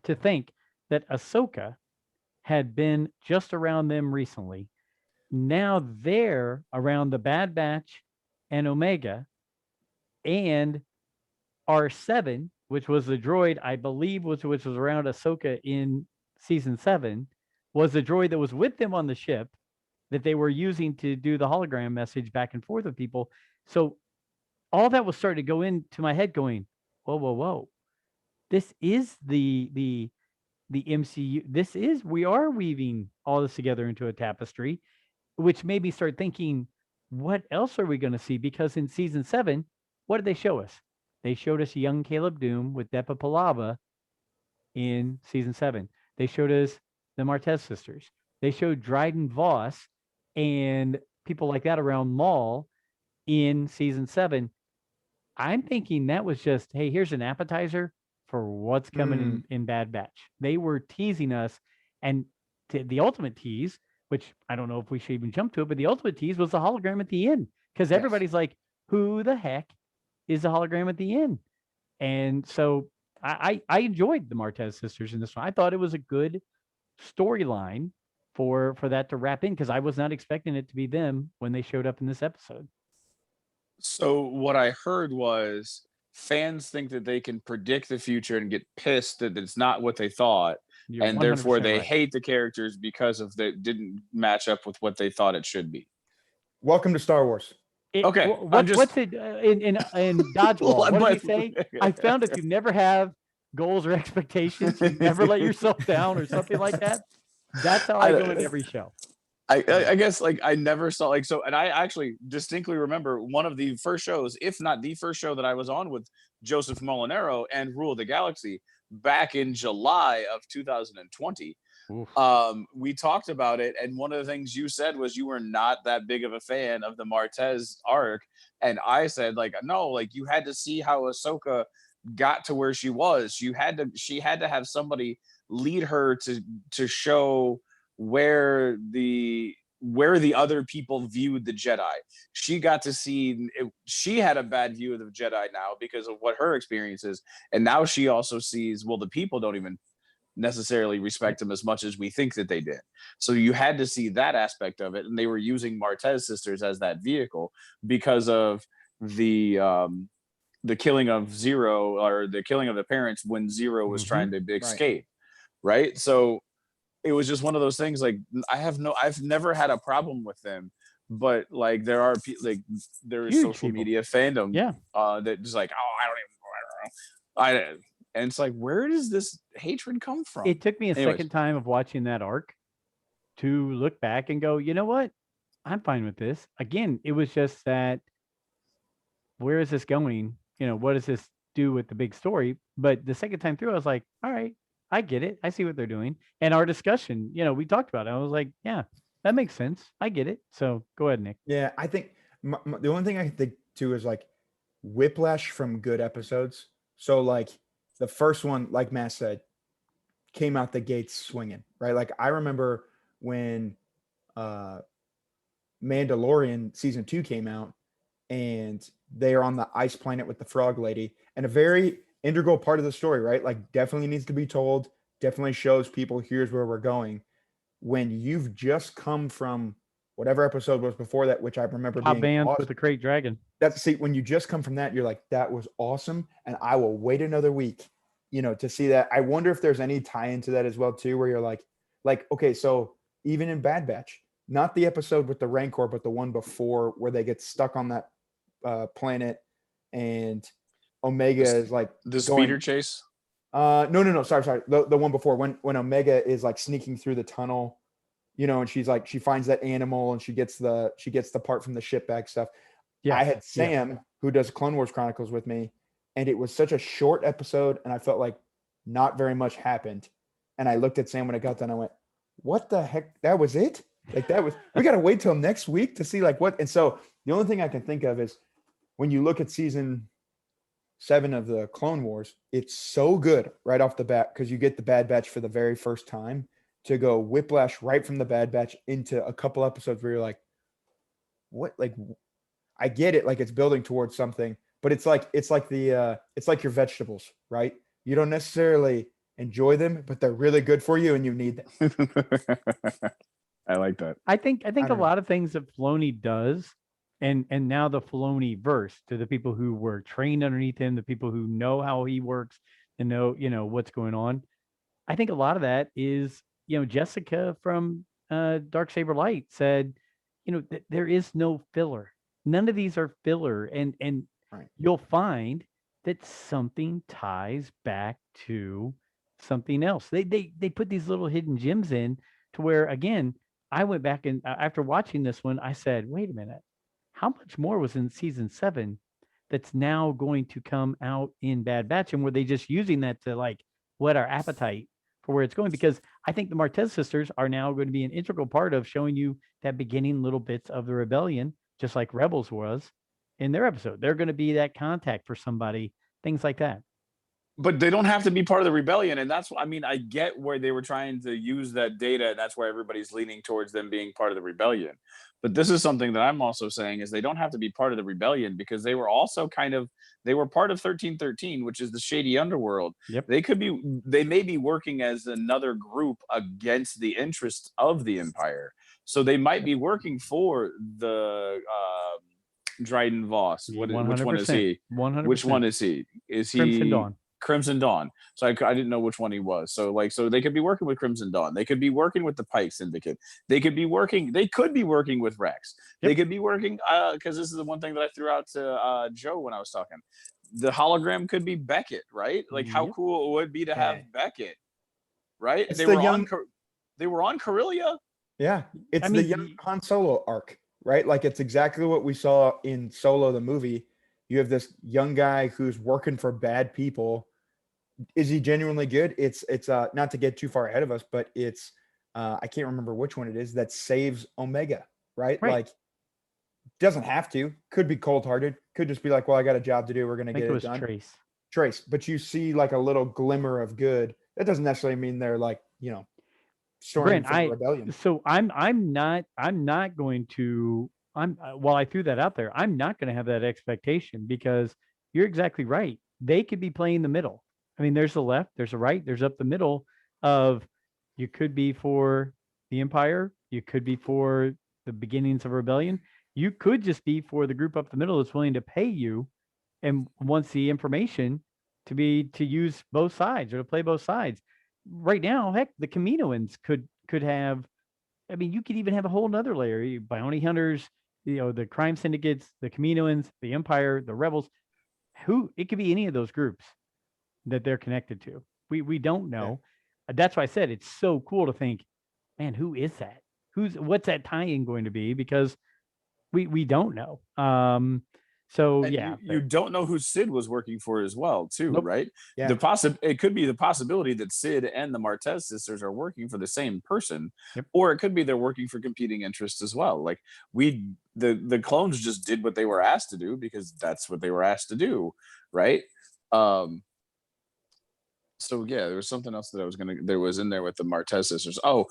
to think that Ahsoka had been just around them recently. Now they're around the Bad Batch and Omega, and R7, which was the droid, I believe, which was around Ahsoka in season 7, was the droid that was with them on the ship that they were using to do the hologram message back and forth with people. So all that was starting to go into my head going, whoa. This is the MCU. We are weaving all this together into a tapestry, which made me start thinking, what else are we going to see? Because in season 7, what did they show us? They showed us young Caleb Doom with Depa Palava in season 7. They showed us the Martez sisters. They showed Dryden Voss and people like that around Maul in season 7. I'm thinking that was just, hey, here's an appetizer for what's coming in Bad Batch. They were teasing us, and the ultimate tease, which I don't know if we should even jump to it, but the ultimate tease was the hologram at the end, because everybody's like, who the heck is the hologram at the end? And so I enjoyed the Martez sisters in this one. I thought it was a good storyline for that to wrap in, because I was not expecting it to be them when they showed up in this episode. So what I heard was fans think that they can predict the future and get pissed that it's not what they thought. You're and therefore 100% they right. hate the characters because of that didn't match up with what they thought it should be. Welcome to Star Wars. Okay, what's it in dodgeball? What did he say? I found if you never have goals or expectations, you never let yourself down, or something like that. That's how I go in every show. I guess like I never saw like so, and I actually distinctly remember one of the first shows, if not the first show that I was on with Joseph Molinaro and Rule of the Galaxy back in July of 2020. We talked about it, and one of the things you said was you were not that big of a fan of the Martez arc, and I said like no, like you had to see how Ahsoka got to where she was. She had to have somebody lead her to show where the other people viewed the Jedi. She got to see she had a bad view of the Jedi now because of what her experience is, and now she also sees, well, the people don't even necessarily respect them as much as we think that they did. So you had to see that aspect of it, and they were using Martez sisters as that vehicle because of the killing of Zero, or the killing of the parents when Zero was trying to escape, right? So it was just one of those things. Like I've never had a problem with them, but like there are like there is social media fandom, that just like, oh, I don't know, and it's like, where does this hatred come from? It took me a second time of watching that arc to look back and go, you know what, I'm fine with this. Again, it was just that, where is this going? What does this do with the big story? But the second time through, I was like, all right, I get it. I see what they're doing. And our discussion, we talked about it. I was like, yeah, that makes sense. I get it. So go ahead, Nick. Yeah, I think the only thing I think too is like whiplash from good episodes. So like the first one, like Matt said, came out the gates swinging, right? Like I remember when Mandalorian season 2 came out, and they are on the ice planet with the frog lady, and a very integral part of the story, right? Like definitely needs to be told, definitely shows people here's where we're going. When you've just come from whatever episode was before that, which I remember being awesome, with the Crate Dragon. When you just come from that, you're like, that was awesome, and I will wait another week to see that. I wonder if there's any tie into that as well too, where you're like, okay, so even in Bad Batch, not the episode with the Rancor, but the one before where they get stuck on that planet and Omega is like the speeder chase. No, sorry. The one before when Omega is like sneaking through the tunnel, and she's like, she finds that animal and she gets the part from the ship back stuff. Yes, I had Sam who does Clone Wars Chronicles with me, and it was such a short episode, and I felt like not very much happened. And I looked at Sam when I got done. I went, "What the heck? That was it? Like that was? We got to wait till next week to see like what?" And so the only thing I can think of is when you look at season 7 of the Clone Wars, it's so good right off the bat because you get the Bad Batch for the very first time, to go whiplash right from the Bad Batch into a couple episodes where you're like, what? Like, I get it. Like it's building towards something, but it's like your vegetables, right? You don't necessarily enjoy them, but they're really good for you and you need them. I like that. I think I a don't know. lot of things that Filoni does, and now the Filoni verse, to the people who were trained underneath him, the people who know how he works and know what's going on. I think a lot of that is, Jessica from Dark Saber Light said, there is no filler. None of these are filler, and Right. you'll find that something ties back to something else. They put these little hidden gems in to where, again, I went back and after watching this one, I said, wait a minute, how much more was in season 7 that's now going to come out in Bad Batch? And were they just using that to like whet our appetite for where it's going? Because I think the Martez sisters are now going to be an integral part of showing you that beginning little bits of the rebellion, just like Rebels was in their episode. They're going to be that contact for somebody, things like that. But they don't have to be part of the rebellion. And that's, I get where they were trying to use that data. And that's where everybody's leaning towards them being part of the rebellion. But this is something that I'm also saying is they don't have to be part of the rebellion, because they were also they were part of 1313, which is the shady underworld. Yep. They may be working as another group against the interests of the Empire. So they might be working for the Dryden Voss. Which one is he? 100%. Which one is he? Is he Crimson Dawn? Crimson Dawn. So I didn't know which one he was. So they could be working with Crimson Dawn. They could be working with the Pike Syndicate. They could be working with Rex. Yep. They could be working, because this is the one thing that I threw out to Joe when I was talking. The hologram could be Beckett, right? Like how cool it would be to have Beckett, right? It's They were on Corellia. Yeah, it's the young Han Solo arc, right? Like it's exactly what we saw in Solo the movie. You have this young guy who's working for bad people. Is he genuinely good? It's not to get too far ahead of us, but it's I can't remember which one it is that saves Omega, right? Like doesn't have to. Could be cold-hearted. Could just be like, well, I got a job to do. We're gonna get it done. Trace, but you see like a little glimmer of good. That doesn't necessarily mean they're like storming Brent, from the rebellion. So I'm not going to. While I threw that out there, I'm not going to have that expectation, because you're exactly right. They could be playing the middle. I mean, there's the left, there's the right, there's up the middle of, you could be for the Empire, you could be for the beginnings of rebellion, you could just be for the group up the middle that's willing to pay you and wants the information to use both sides or to play both sides. Right now, heck, the Kaminoans could have. I mean, you could even have a whole nother layer, bounty hunters, the crime syndicates, the Kaminoans, the Empire, the rebels. It could be any of those groups that they're connected to. We don't know. That's why I said it's so cool to think, man, who is that? What's that tie-in going to be? Because we don't know. So and yeah, you don't know who Sid was working for as well, too, Nope. right? Yeah. It could be the possibility that Sid and the Martez sisters are working for the same person, Yep. or it could be they're working for competing interests as well. Like the clones just did what they were asked to do because that's what they were asked to do, right? So yeah, there was something else that there was in there with the Martez sisters. Oh,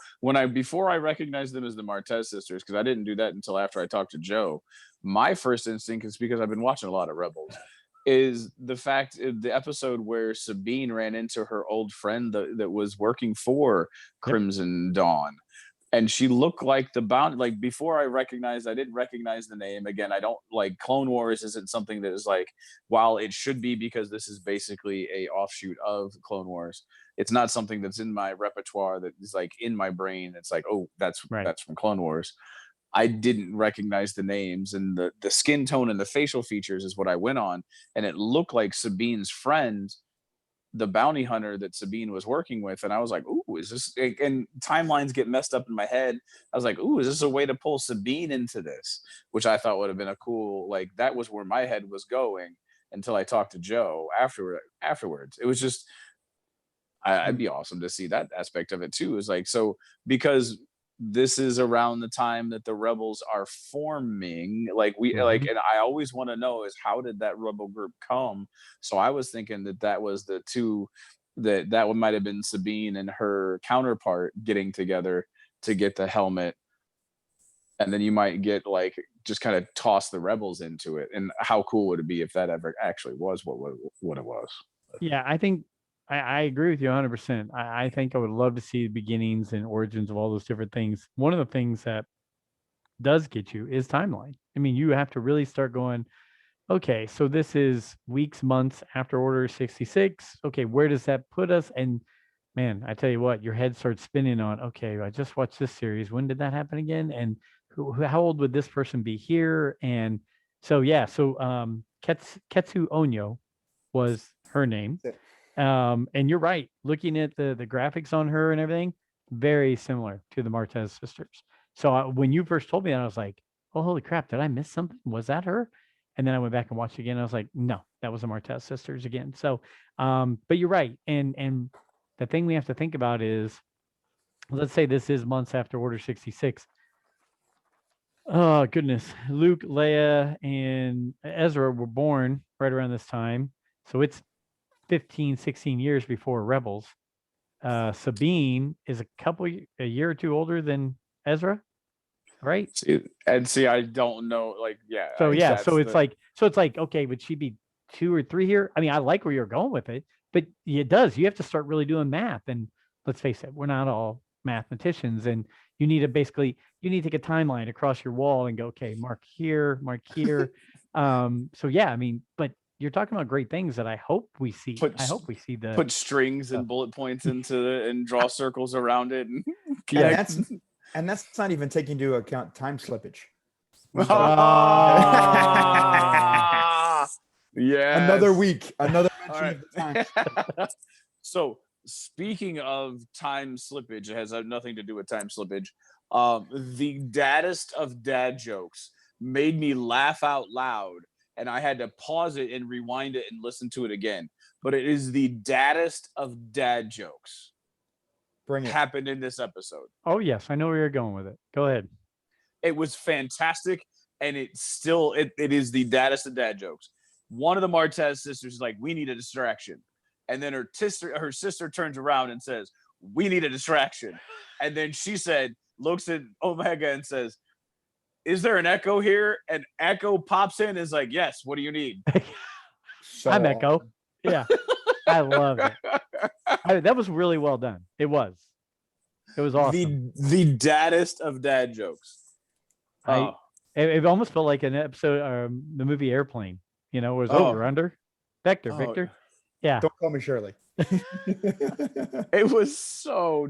before I recognized them as the Martez sisters, because I didn't do that until after I talked to Joe, my first instinct is, because I've been watching a lot of Rebels, is the episode where Sabine ran into her old friend that was working for Crimson Dawn. and she looked like the bounty. Like before I didn't recognize the name. Again, I don't like Clone Wars isn't something that is like, while it should be because this is basically a offshoot of Clone Wars, it's not something that's in my repertoire that is like in my brain. It's like, oh, that's from Clone Wars. I didn't recognize the names, and the skin tone and the facial features is what I went on, and it looked like Sabine's friend, the bounty hunter that Sabine was working with. And I was like, ooh, is this, and timelines get messed up in my head. I was like, ooh, is this a way to pull Sabine into this? Which I thought would have been a cool, like, that was where my head was going until I talked to Joe afterwards. It was just, I'd be awesome to see that aspect of it too. Is like, so because this is around the time that the rebels are forming, like and I always want to know is how did that rebel group come? So I was thinking that was the two, that one might have been Sabine and her counterpart getting together to get the helmet, and then you might get like just kind of toss the rebels into it. And how cool would it be if that ever actually was what it was? Yeah, I think I agree with you 100%. I think I would love to see the beginnings and origins of all those different things. One of the things that does get you is timeline. I mean, you have to really start going, okay, so this is weeks, months after Order 66. Okay, where does that put us? And man, I tell you what, your head starts spinning on, okay, I just watched this series. When did that happen again? And how old would this person be here? And so, yeah, so Ketsu Onyo was her name. And you're right. Looking at the graphics on her and everything, very similar to the Martez sisters. So when you first told me that, I was like, oh, holy crap, did I miss something? Was that her? And then I went back and watched it again. And I was like, no, that was the Martez sisters again. So, but you're right. And the thing we have to think about is, let's say this is months after Order 66. Oh, goodness. Luke, Leia, and Ezra were born right around this time. So it's 15, 16 years before Rebels. Sabine is a year or two older than Ezra, right? See, I don't know. Like, yeah. So yeah, so it's like, okay, would she be 2 or 3 here? I mean, I like where you're going with it, but it does. You have to start really doing math. And let's face it, we're not all mathematicians, and you need to take a timeline across your wall and go, okay, mark here, mark here. So yeah, I mean, but you're talking about great things that I hope we see. Put strings and bullet points into it and draw circles around it. And that's not even taking into account time slippage. Yeah. Another week. Another right. Time. So speaking of time slippage, it has nothing to do with time slippage. The daddest of dad jokes made me laugh out loud, and I had to pause it and rewind it and listen to it again. But it is the daddest of dad jokes. Bring it. Happened in this episode. Oh yes, I know where you're going with it. Go ahead. It was fantastic, and it is the daddest of dad jokes. One of the Martez sisters is like, "We need a distraction," and then her sister turns around and says, "We need a distraction," and then she looks at Omega and says, "Is there an Echo here?" And Echo pops in and is like, "Yes, what do you need?" I'm Echo. Yeah. I love it. That was really well done. It was awesome. The daddest of dad jokes. It almost felt like an episode, the movie Airplane, where it was over, under, Victor. Yeah. Don't call me Shirley. It was so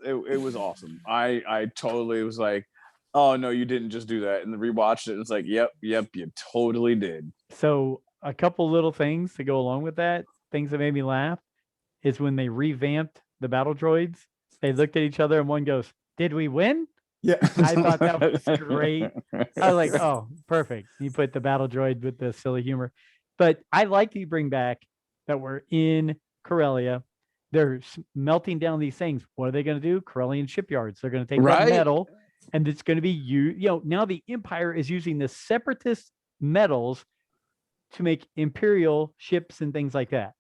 it was awesome. I totally was like, oh no, you didn't just do that. And rewatched it. And it's like, yep, you totally did. So a couple little things to go along with that, things that made me laugh, is when they revamped the battle droids. They looked at each other and one goes, "Did we win?" Yeah. I thought that was great. I was like, oh, perfect. You put the battle droid with the silly humor. But I like that you bring back that we're in Corellia. They're melting down these things. What are they going to do? Corellian shipyards. They're going to take that metal, and it's going to be now the Empire is using the separatist metals to make Imperial ships and things like that.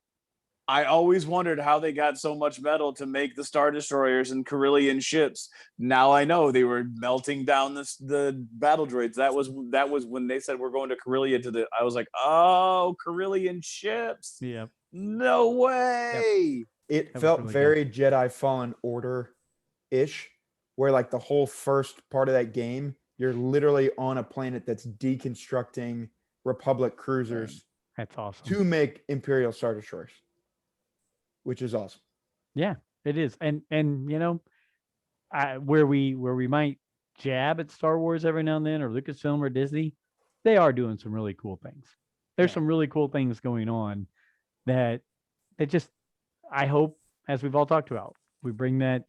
I always wondered how they got so much metal to make the Star Destroyers and Corellian ships. Now I know they were melting down the battle droids. That was when they said we're going to Corellia I was like, oh, Corellian ships. Yeah. No way. Yep. It felt really very good. Jedi Fallen Order-ish. where like the whole first part of that game, you're literally on a planet that's deconstructing Republic cruisers That's awesome. to make Imperial Star Destroyers, which is awesome. Yeah, it is. And you know, where we might jab at Star Wars every now and then, or Lucasfilm or Disney, they are doing some really cool things. There's some really cool things going on that just, I hope, as we've all talked about, we bring that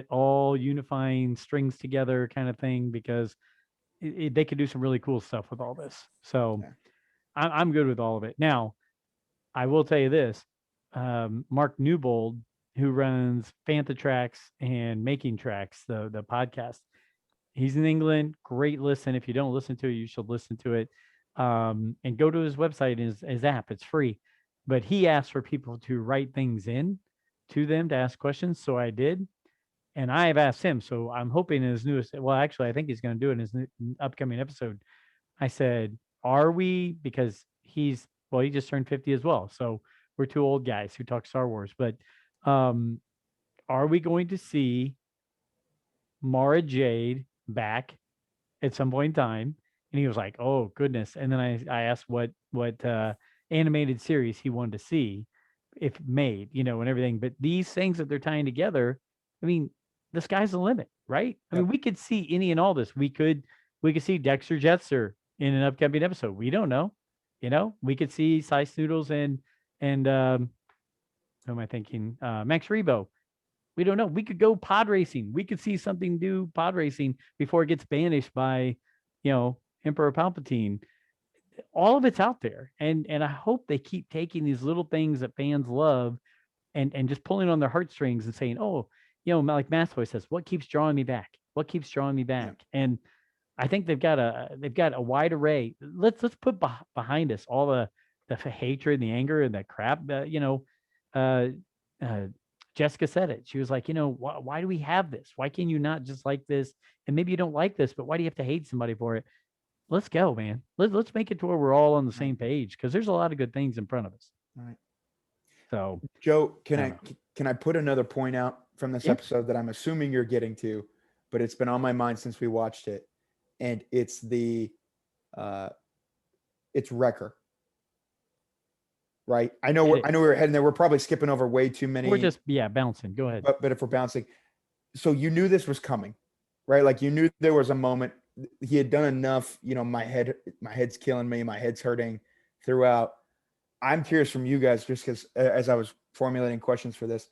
all unifying strings together kind of thing, because they could do some really cool stuff with all this. So I'm good with all of it. Now, I will tell you this, Mark Newbold, who runs Fantha Tracks and Making Tracks, the podcast, he's in England. Great listen. If you don't listen to it, you should listen to it. And go to his website, his app. It's free. But he asked for people to write things in to them to ask questions. So I did. And I have asked him. So I'm hoping in his newest, well, actually, I think he's going to do it in his upcoming episode. I said, are we, because he just turned 50 as well. So we're two old guys who talk Star Wars. But are we going to see Mara Jade back at some point in time? And he was like, oh goodness. And then I asked what animated series he wanted to see, if made, and everything. But these things that they're tying together, I mean, the sky's the limit, right? I mean, we could see any and all this. We could see Dexter Jetster in an upcoming episode. We don't know. We could see Sy Snoodles and who am I thinking? Max Rebo. We don't know. We could go pod racing. We could see something do pod racing before it gets banished by, Emperor Palpatine. All of it's out there. And I hope they keep taking these little things that fans love and just pulling on their heartstrings and saying, oh, like Mathboy says, what keeps drawing me back? What keeps drawing me back? Yeah. And I think they've got a wide array. Let's put behind us all the hatred and the anger and the crap. Jessica said it. She was like, why do we have this? Why can you not just like this? And maybe you don't like this, but why do you have to hate somebody for it? Let's go, man. Let's make it to where we're all on the same page, because there's a lot of good things in front of us. All right. So, Joe, can I put another point out from this episode that I'm assuming you're getting to, but it's been on my mind since we watched it, and it's it's Wrecker. Right. I know we're heading there. We're probably skipping over way too many. We're just bouncing. Go ahead. But if we're bouncing, so you knew this was coming, right? Like you knew there was a moment. He had done enough. My head's killing me. My head's hurting throughout. I'm curious from you guys, just because as I was formulating questions for this,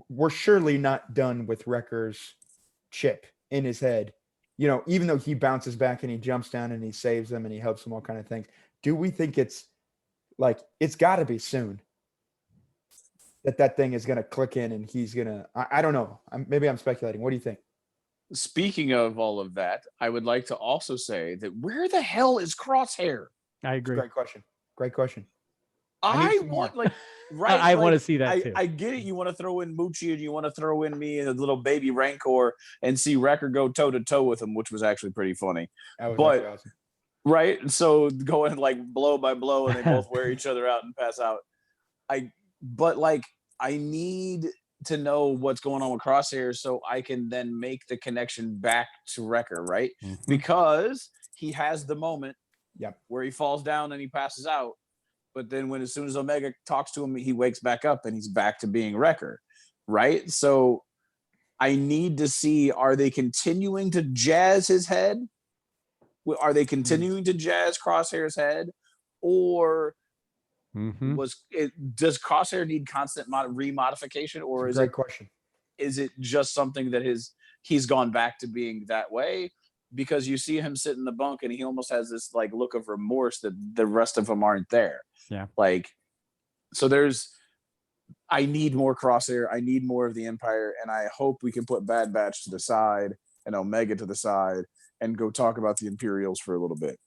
we're surely not done with Wrecker's chip in his head. Even though he bounces back and he jumps down and he saves them and he helps them, all kind of things. Do we think it's got to be soon that thing is going to click in and he's going to, I don't know. Maybe I'm speculating. What do you think? Speaking of all of that, I would like to also say that where the hell is Crosshair? I agree. Great question. I want right. I want to see that too. I get it. You want to throw in Moochie and you want to throw in me and a little baby Rancor and see Wrecker go toe to toe with him, which was actually pretty funny. That was awesome. Right. So going like blow by blow and they both wear each other out and pass out. I need to know what's going on with Crosshair so I can then make the connection back to Wrecker, right? Mm-hmm. Because he has the moment where he falls down and he passes out. But then as soon as Omega talks to him, he wakes back up and he's back to being Wrecker, right? So I need to see, are they continuing to jazz his head? Are they continuing to jazz Crosshair's head? Or does Crosshair need constant remodification? Or is it? Great question. Is it just something that he's gone back to being that way? Because you see him sit in the bunk and he almost has this like look of remorse that the rest of them aren't there. Yeah. So I need more Crosshair. I need more of the Empire. And I hope we can put Bad Batch to the side and Omega to the side and go talk about the Imperials for a little bit.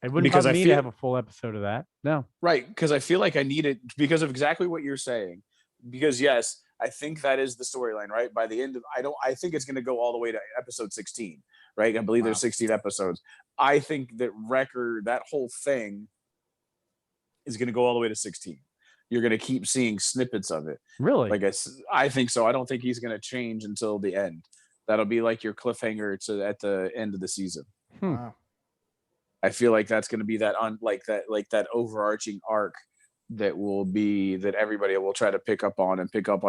It wouldn't cause me to have a full episode of that. No. Right. Because I feel like I need it because of exactly what you're saying. Because yes, I think that is the storyline, right? By the end of, I think it's going to go all the way to episode 16, right? I believe there's 16 episodes. I think that Wrecker, that whole thing is going to go all the way to 16. You're going to keep seeing snippets of it. Really? I think so. I don't think he's going to change until the end. That'll be like your cliffhanger at the end of the season. Wow. I feel like that's going to be that that overarching arc that everybody will try to pick up on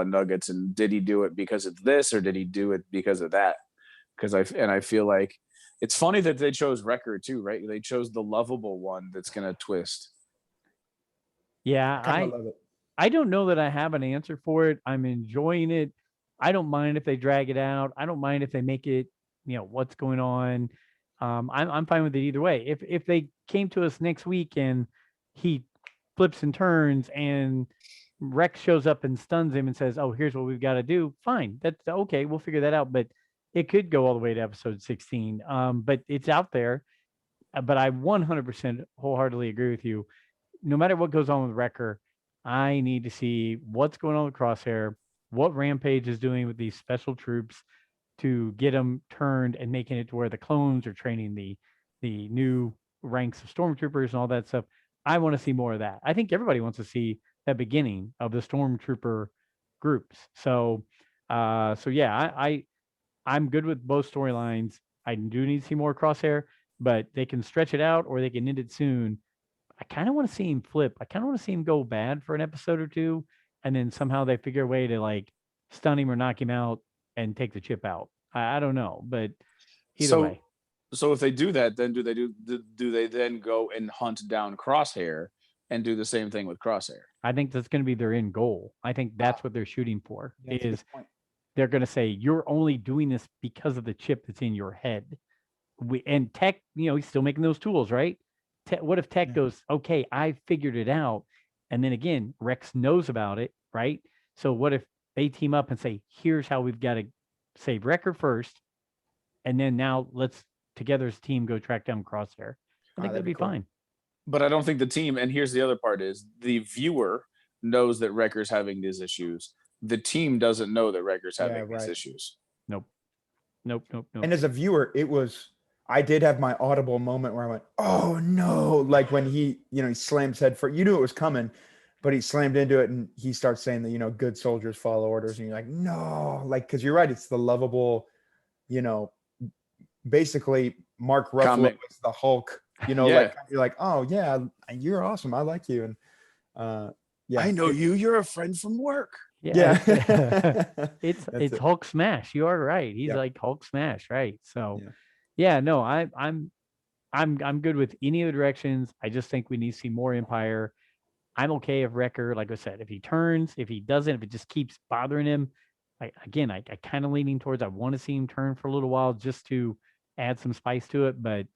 nuggets. And did he do it because of this, or did he do it because of that? Because I feel like it's funny that they chose Wrecker too, right? They chose the lovable one that's going to twist. Yeah, I love it. I don't know that I have an answer for it. I'm enjoying it. I don't mind if they drag it out. I don't mind if they make it, what's going on. I'm fine with it either way. If they came to us next week and he flips and turns and Rex shows up and stuns him and says, "Oh, here's what we've got to do," fine. That's okay. We'll figure that out. But it could go all the way to episode 16. But it's out there. But I 100% wholeheartedly agree with you. No matter what goes on with Wrecker, I need to see what's going on with Crosshair, what Rampage is doing with these special troops to get them turned and making it to where the clones are training the new ranks of stormtroopers and all that stuff. I want to see more of that. I think everybody wants to see that beginning of the stormtrooper groups. So yeah, I'm good with both storylines. I do need to see more Crosshair, but they can stretch it out or they can end it soon. I kind of want to see him flip. I kind of want to see him go bad for an episode or two, and then somehow they figure a way to like stun him or knock him out and take the chip out. I don't know, but either way. So if they do that, then do they then go and hunt down Crosshair and do the same thing with Crosshair? I think that's going to be their end goal. I think that's what they're shooting for. Is they're going to say you're only doing this because of the chip that's in your head. And Tech, he's still making those tools, right? What if Tech goes, okay, I figured it out, and then again, Rex knows about it, right? So what if they team up and say, here's how we've got to save Wrecker first, and then now let's together as a team go track down Crosshair. I think that'd be cool. Fine. But I don't think the team, and here's the other part, is the viewer knows that Wrecker's having these issues. The team doesn't know that Wrecker's having these issues. Nope. And as a viewer, I did have my audible moment where I went, "Oh no!" Like when he slams head first. You knew it was coming, but he slammed into it and he starts saying that good soldiers follow orders, and you're like, "No!" Like because you're right, it's the lovable, basically Mark Ruffalo is the Hulk. Like you're like, "Oh yeah, you're awesome. I like you." And I know you. You're a friend from work. Yeah. It's Hulk smash. You are right. He's like Hulk smash, right? So. Yeah, no, I'm good with any of the directions. I just think we need to see more Empire. I'm okay if Wrecker, like I said, if he turns, if he doesn't, if it just keeps bothering him. I kind of leaning towards I want to see him turn for a little while just to add some spice to it. But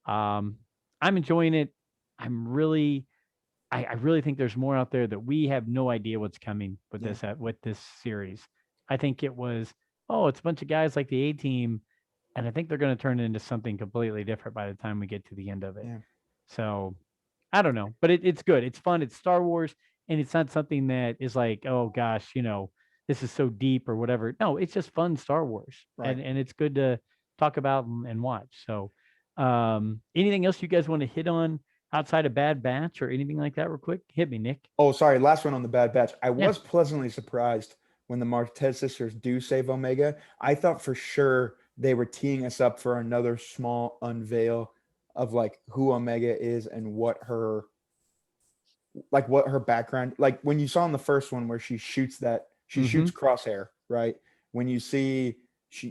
I'm enjoying it. I really think there's more out there that we have no idea what's coming with this series. I think it was it's a bunch of guys like the A-Team. And I think they're going to turn it into something completely different by the time we get to the end of it. Yeah. So I don't know, but it's good. It's fun. It's Star Wars. And it's not something that is like, oh gosh, this is so deep or whatever. No, it's just fun Star Wars. Right. And it's good to talk about and watch. So anything else you guys want to hit on outside of Bad Batch or anything like that real quick? Hit me, Nick. Oh, sorry. Last one on the Bad Batch. I was pleasantly surprised when the Martez sisters do save Omega. I thought for sure they were teeing us up for another small unveil of like who Omega is and what her background, like when you saw in the first one where she shoots shoots Crosshair, right? When you see she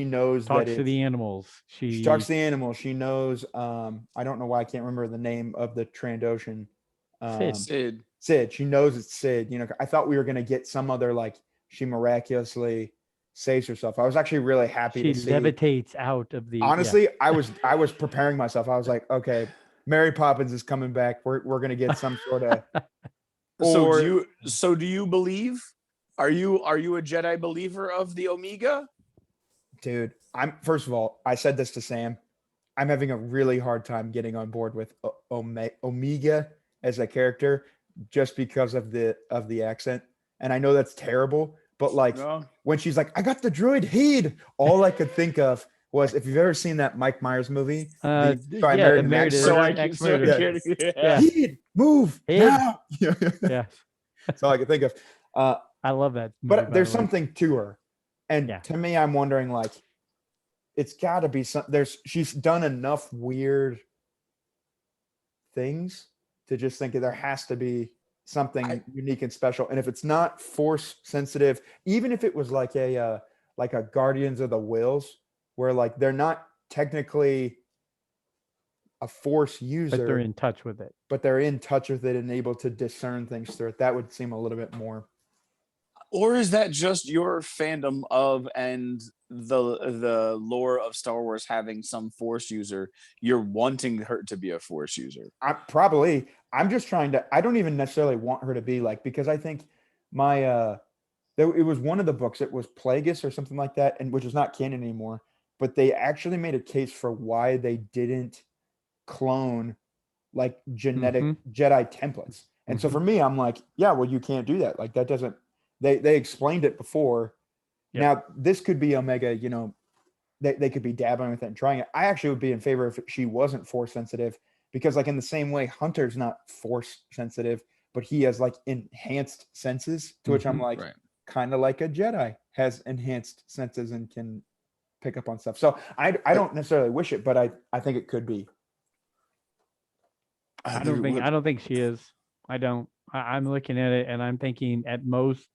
knows talks to the animals. She talks to the animals. She knows, I don't know why I can't remember the name of the Trandoshan. Sid. She knows it's Sid. I thought we were going to get some other, like she miraculously saves herself. I was actually really happy to see. She levitates out of the. Honestly, I was preparing myself. I was like, okay, Mary Poppins is coming back. We're gonna get some sort of. So do you believe? Are you a Jedi believer of the Omega? Dude, first of all, I said this to Sam. I'm having a really hard time getting on board with Omega as a character just because of the accent, and I know that's terrible. But like when she's like, I got the droid Heed, all I could think of was if you've ever seen that Mike Myers movie, Heed, move now. That's all I could think of. I love that movie, but there's something to her, and to me, I'm wondering like it's got to be she's done enough weird things to just think that there has to be something unique and special. And if it's not force sensitive, even if it was like a Guardians of the Wills, where like they're not technically a force user, but they're in touch with it, and able to discern things through it, that would seem a little bit more. Or is that just your fandom of and the lore of Star Wars having some force user? You're wanting her to be a force user. I'm just trying to, I don't even necessarily want her to be like, because I think it was one of the books, it was Plagueis or something like that, and which is not canon anymore, but they actually made a case for why they didn't clone like genetic Jedi templates. And so for me, I'm like, yeah, well, you can't do that. Like that doesn't, they explained it before. Yep. Now this could be Omega, they could be dabbling with it and trying it. I actually would be in favor if she wasn't force sensitive, because like in the same way, Hunter's not force sensitive, but he has like enhanced senses, to which I'm like, kind of like a Jedi has enhanced senses and can pick up on stuff. So I don't necessarily wish it, but I think it could be. I don't think she is. I don't. I'm looking at it and I'm thinking at most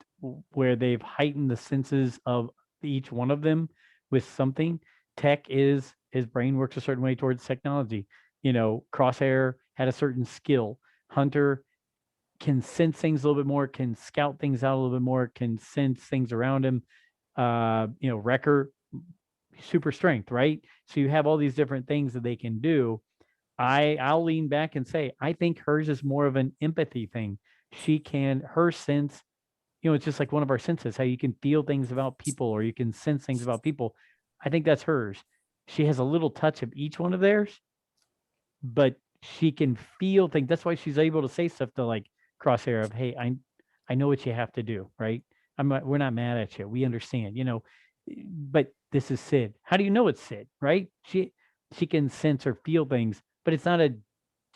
where they've heightened the senses of each one of them with something. Tech is, his brain works a certain way towards technology. Crosshair had a certain skill. Hunter can sense things a little bit more, can scout things out a little bit more, can sense things around him. Wrecker, super strength, right? So you have all these different things that they can do. I'll lean back and say, I think hers is more of an empathy thing. Her sense, it's just like one of our senses, how you can feel things about people or you can sense things about people. I think that's hers. She has a little touch of each one of theirs, but she can feel things. That's why she's able to say stuff to like Crosshair of, hey, I know what you have to do, right? We're not mad at you. We understand, but this is Sid. How do you know it's Sid, right? She can sense or feel things, but it's not a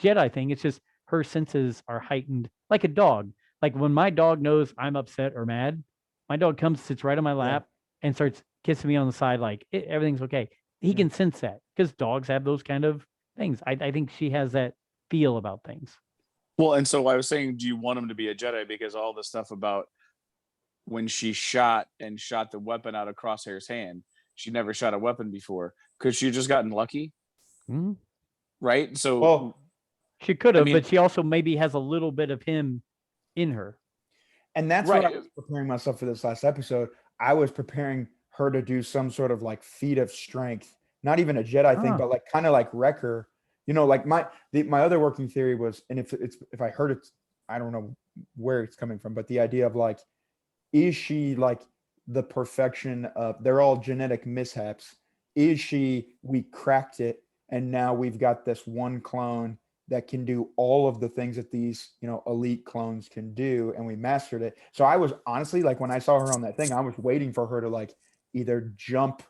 Jedi thing. It's just her senses are heightened like a dog. Like when my dog knows I'm upset or mad, my dog comes, sits right on my lap and starts kissing me on the side like everything's okay. He can sense that because dogs have those kind of things. I think she has that feel about things. Well, and so I was saying, do you want him to be a Jedi? Because all the stuff about when she shot the weapon out of Crosshair's hand, she never shot a weapon before. Could she have just gotten lucky? Mm-hmm. Right? So she could have, but she also maybe has a little bit of him in her. And that's what I was preparing myself for this last episode. I was preparing her to do some sort of like feat of strength, not even a Jedi thing, but like kind of like Wrecker. Like my other working theory was, and if I heard it, I don't know where it's coming from, but the idea of like, is she like the perfection of, they're all genetic mishaps? Is she, we cracked it and now we've got this one clone that can do all of the things that these, elite clones can do, and we mastered it. So I was honestly like, when I saw her on that thing, I was waiting for her to like either jump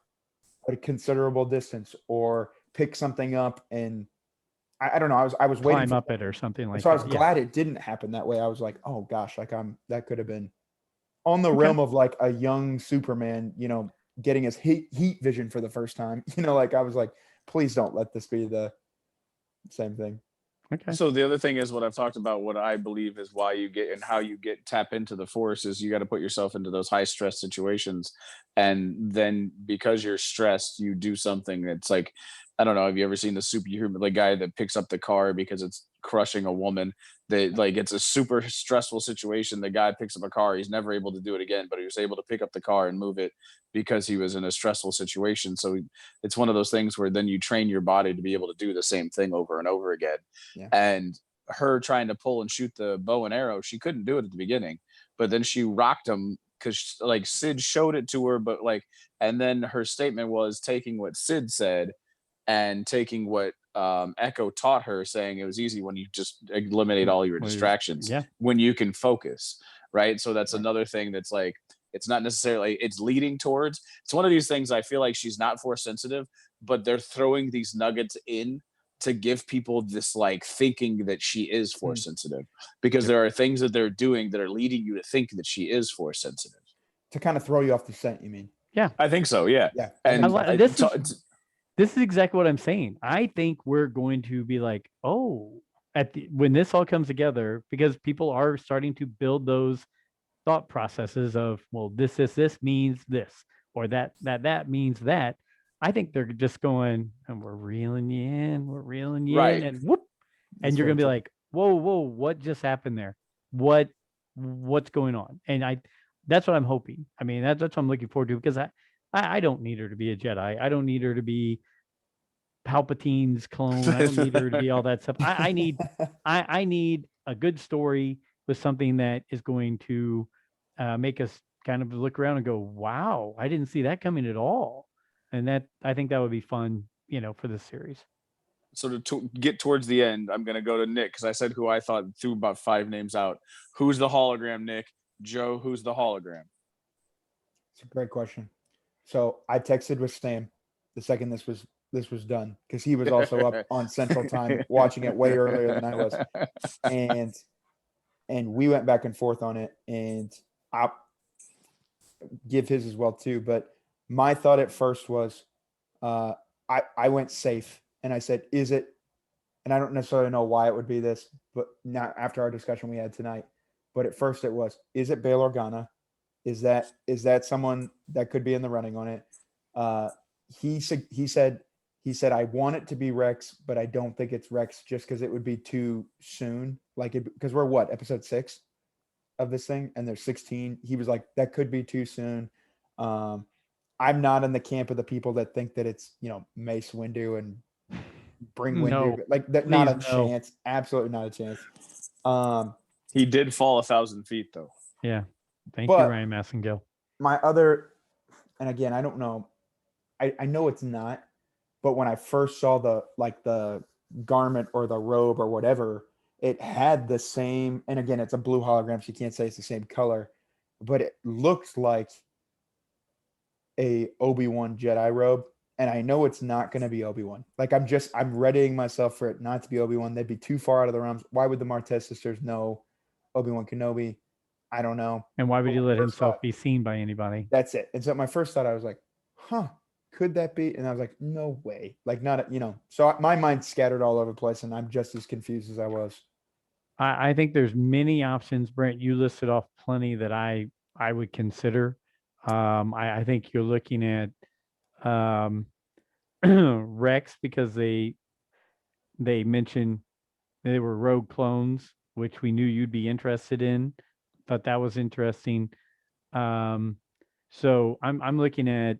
a considerable distance or pick something up, and I don't know. I was waiting climb up it or something like that. So I was glad it didn't happen that way. I was like, oh gosh, like that could have been on the realm of like a young Superman, getting his heat vision for the first time. Like I was like, please don't let this be the same thing. Okay. So the other thing is what I've talked about, what I believe is why you get and how you tap into the Force is you got to put yourself into those high stress situations. And then because you're stressed, you do something that's like, I don't know. Have you ever seen the superhuman, like guy that picks up the car because it's crushing a woman? That like it's a super stressful situation. The guy picks up a car. He's never able to do it again, but he was able to pick up the car and move it because he was in a stressful situation. So it's one of those things where then you train your body to be able to do the same thing over and over again. Yeah. And her trying to pull and shoot the bow and arrow, she couldn't do it at the beginning, but then she rocked him because like Sid showed it to her, but like, and then her statement was taking what Sid said and taking what Echo taught her, saying it was easy when you just eliminate all your distractions, when you can focus, right? So that's another thing that's like, it's not necessarily, it's leading towards, it's one of these things I feel like she's not force sensitive, but they're throwing these nuggets in to give people this like thinking that she is force sensitive, because there are things that they're doing that are leading you to think that she is force sensitive. To kind of throw you off the scent, you mean? I think so. Yeah. Yeah. And this is exactly what I'm saying. I think we're going to be like, oh, when this all comes together, because people are starting to build those thought processes of, well, this means this, or that means that. I think they're just going, and we're reeling you in, Right. and whoop, and That's you're gonna very be true. like, whoa, what just happened there? What's going on? And that's what I'm hoping. I mean, that's what I'm looking forward to, because I don't need her to be a Jedi. I don't need her to be Palpatine's clone. I don't need her to be all that stuff. I need a good story with something that is going to make us kind of look around and go, wow, I didn't see that coming at all. And that, I think that would be fun, for this series. So to get towards the end, I'm going to go to Nick, because I said who I thought, threw about 5 names out. Who's the hologram, Nick? Joe, who's the hologram? It's a great question. So I texted with Sam the second this was done, because he was also up on Central Time watching it way earlier than I was, and we went back and forth on it, and I'll give his as well too. But my thought at first was, I went safe, and I said, is it? And I don't necessarily know why it would be this, but not after our discussion we had tonight. But at first it was, is it Bail Organa? Is that someone that could be in the running on it? He said, I want it to be Rex, but I don't think it's Rex, just because it would be too soon. Because we're episode 6 of this thing, and there's 16. He was like, that could be too soon. I'm not in the camp of the people that think that it's, Mace Windu and bring Windu. No, like that. Not a chance. Absolutely not a chance. He did fall 1,000 feet though. Yeah. Thank you, Ryan Massengill. My other, and again, I don't know. I know it's not, but when I first saw the garment or the robe or whatever, it had the same, and again, it's a blue hologram, so you can't say it's the same color, but it looks like a Obi-Wan Jedi robe. And I know it's not going to be Obi-Wan. Like, I'm readying myself for it not to be Obi-Wan. They'd be too far out of the realms. Why would the Martez sisters know Obi-Wan Kenobi? I don't know. And why would he let himself be seen by anybody? That's it. And so my first thought, I was like, could that be? And I was like, no way. Like, not, so my mind's scattered all over the place, and I'm just as confused as I was. I think there's many options. Brent, you listed off plenty that I would consider. I think you're looking at Rex, because they mentioned they were rogue clones, which we knew you'd be interested in. Thought that was interesting. So I'm looking at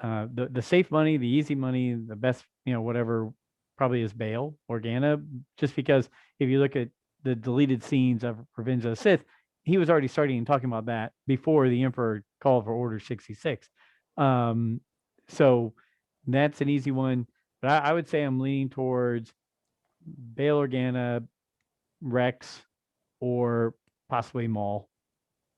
the safe money, the easy money, the best, whatever, probably is Bail Organa, just because if you look at the deleted scenes of Revenge of the Sith, he was already starting talking about that before the Emperor called for Order 66. So that's an easy one, but I would say I'm leaning towards Bail Organa, Rex, or possibly Maul.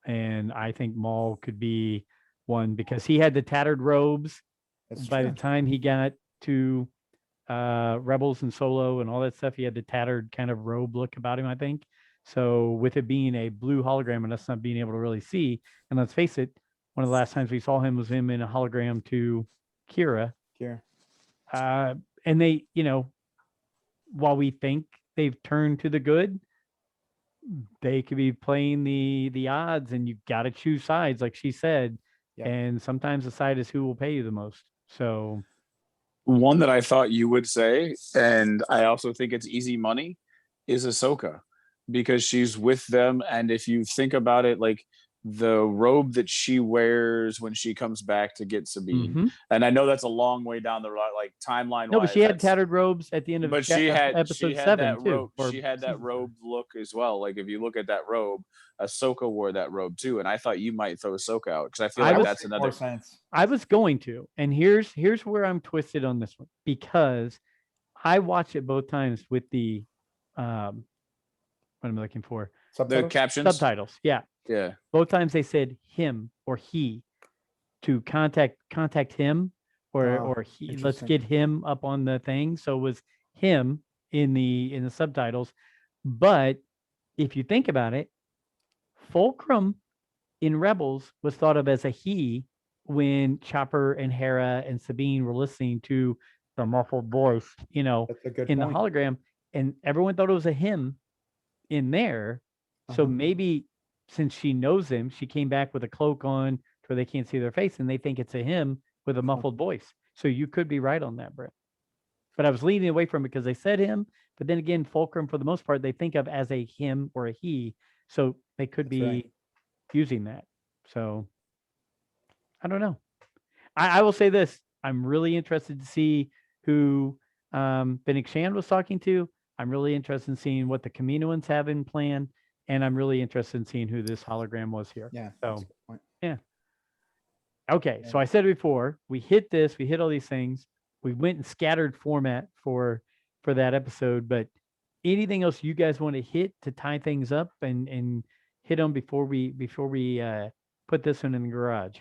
And I think Maul could be one, because he had the tattered robes. That's by true. the time he got to Rebels and Solo and all that stuff, he had the tattered kind of robe look about him, I think. So with it being a blue hologram and us not being able to really see, and let's face it, one of the last times we saw him was him in a hologram to Kira. And they, while we think they've turned to the good, they could be playing the odds, and you got to choose sides, like she said. Yep. And sometimes the side is who will pay you the most. So one that I thought you would say, and I also think it's easy money, is Ahsoka, because she's with them. And if you think about it, like the robe that she wears when she comes back to get Sabine, and I know that's a long way down the road, like timeline. No, but she had tattered robes at the end of episode 7 that too. robe. She had that robe look as well. Like if you look at that robe, Ahsoka wore that robe too. And I thought you might throw Ahsoka out, because I feel like that's another sense. I was going to, and here's where I'm twisted on this one, because I watched it both times with the what am I looking for? The captions, subtitles. Yeah. Both times they said him or he, to contact him, or he. Let's get him up on the thing. So it was him in the subtitles. But if you think about it, Fulcrum in Rebels was thought of as a he when Chopper and Hera and Sabine were listening to the muffled voice, That's a good in the point. hologram, and everyone thought it was a him in there. So Uh-huh. maybe since she knows him, she came back with a cloak on to where they can't see their face, and they think it's a him with a muffled voice. So you could be right on that, Brent. But I was leaning away from it because they said him, but then again, Fulcrum, for the most part, they think of as a him or a he. So they could That's be right. using that. So I don't know. I will say this. I'm really interested to see who Fennec Shand was talking to. I'm really interested in seeing what the Kaminoans have in plan. And I'm really interested in seeing who this hologram was here. Yeah. So, That's a good point. yeah. Okay. So Yeah. I said it before, we hit all these things. We went in scattered format for that episode, but anything else you guys want to hit to tie things up and hit them before we put this one in the garage?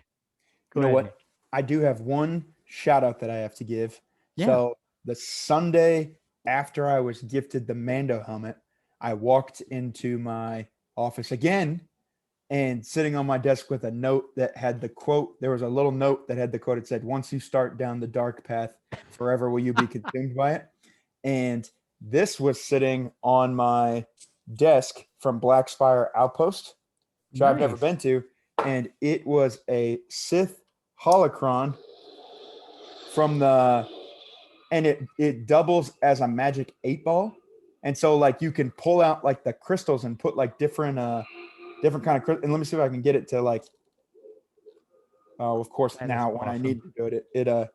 You know what? I do have one shout out that I have to give. Yeah. So the Sunday after I was gifted the Mando helmet, I walked into my office again, and sitting on my desk with a note that had the quote, there was a little note that had the quote. It said, "Once you start down the dark path, forever will you be consumed by it." And this was sitting on my desk from Black Spire Outpost, which I've never Nice. been to. And it was a Sith Holocron from and it doubles as a magic 8-ball. And so like you can pull out like the crystals and put like different kind of, and let me see if I can get it to like, oh, of course, That now is when I awesome. need to do it, The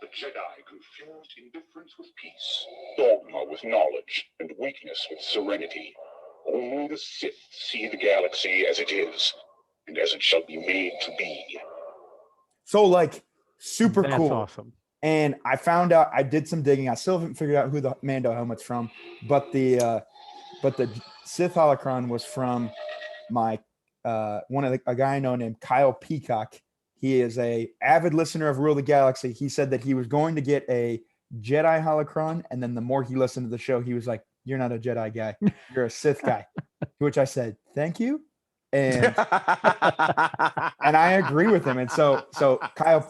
Jedi confused indifference with peace, dogma with knowledge, and weakness with serenity. Only the Sith see the galaxy as it is, and as it shall be made to be. so like super That's cool. awesome. And I found out, I did some digging. I still haven't figured out who the Mando helmet's from, but the Sith Holocron was from my a guy I know named Kyle Peacock. He is a avid listener of Rule the Galaxy. He said that he was going to get a Jedi Holocron, and then the more he listened to the show, he was like, "You're not a Jedi guy. You're a Sith guy." To which I said, "Thank you." And I agree with him. And so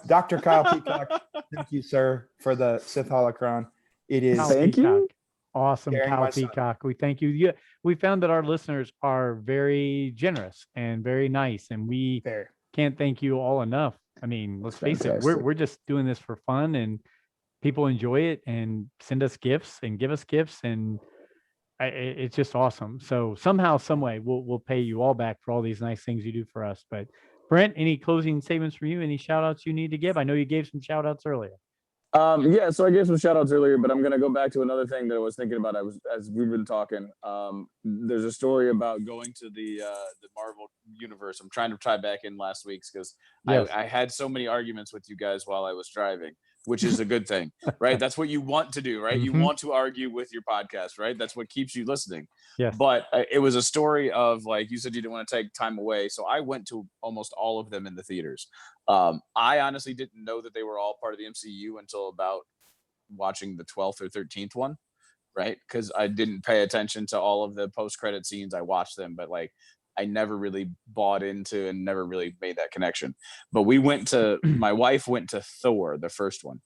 Dr. Kyle Peacock, thank you, sir, for the Sith Holocron. It is Kyle Thank you. Peacock. Awesome, Carrying Kyle my son. Peacock. We thank you. Yeah, we found that our listeners are very generous and very nice, and we fair. can't thank you all enough. I mean, let's face it, Fantastic. we're just doing this for fun, and people enjoy it and send us gifts and give us gifts, and it's just awesome. So somehow, some way, we'll pay you all back for all these nice things you do for us. But Brent, any closing statements from you? Any shout outs you need to give? I know you gave some shout outs earlier. Yeah, so I gave some shout outs earlier, but I'm gonna go back to another thing that I was thinking about. As we've been talking. There's a story about going to the Marvel universe. I'm trying to tie back in last week's because Yes. I had so many arguments with you guys while I was driving, which is a good thing, right? That's what you want to do, right? You Mhm. want to argue with your podcast, right? That's what keeps you listening. Yes. But it was a story of, like you said, you didn't want to take time away, so I went to almost all of them in the theaters. I honestly didn't know that they were all part of the MCU until about watching the 12th or 13th one, right? Because I didn't pay attention to all of the post-credit scenes. I watched them, but like I never really bought into and never really made that connection. But my wife went to Thor, the first one,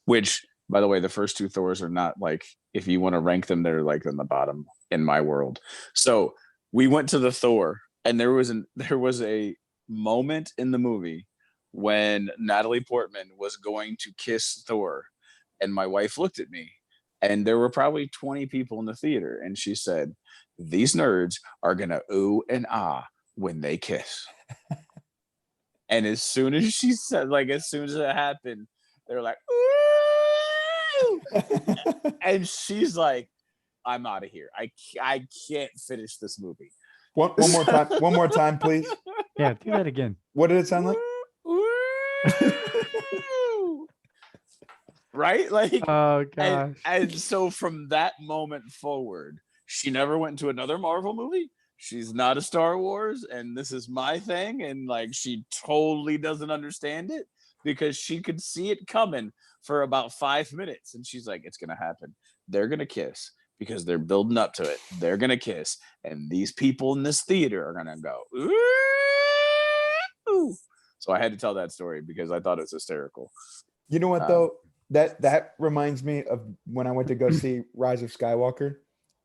which, by the way, the first two Thors are not, like, if you want to rank them, they're like in the bottom in my world. So we went to the Thor, and there was a moment in the movie when Natalie Portman was going to kiss Thor, and my wife looked at me, and there were probably 20 people in the theater, and she said, "These nerds are gonna ooh and ah when they kiss." And as soon as she said, like, as soon as it happened, they were like, "Ooh!" And she's like, "I'm out of here. I can't finish this movie." One more time, please. Yeah, do that again. What did it sound like? Right? Like, Oh gosh. and so from that moment forward, she never went into another Marvel movie. She's not a Star Wars, and this is my thing. And like, she totally doesn't understand it because she could see it coming for about 5 minutes. And she's like, "It's going to happen. They're going to kiss because they're building up to it. They're going to kiss. And these people in this theater are going to go, ooh, woo. So I had to tell that story because I thought it was hysterical. You know what though? That reminds me of when I went to go see Rise of Skywalker,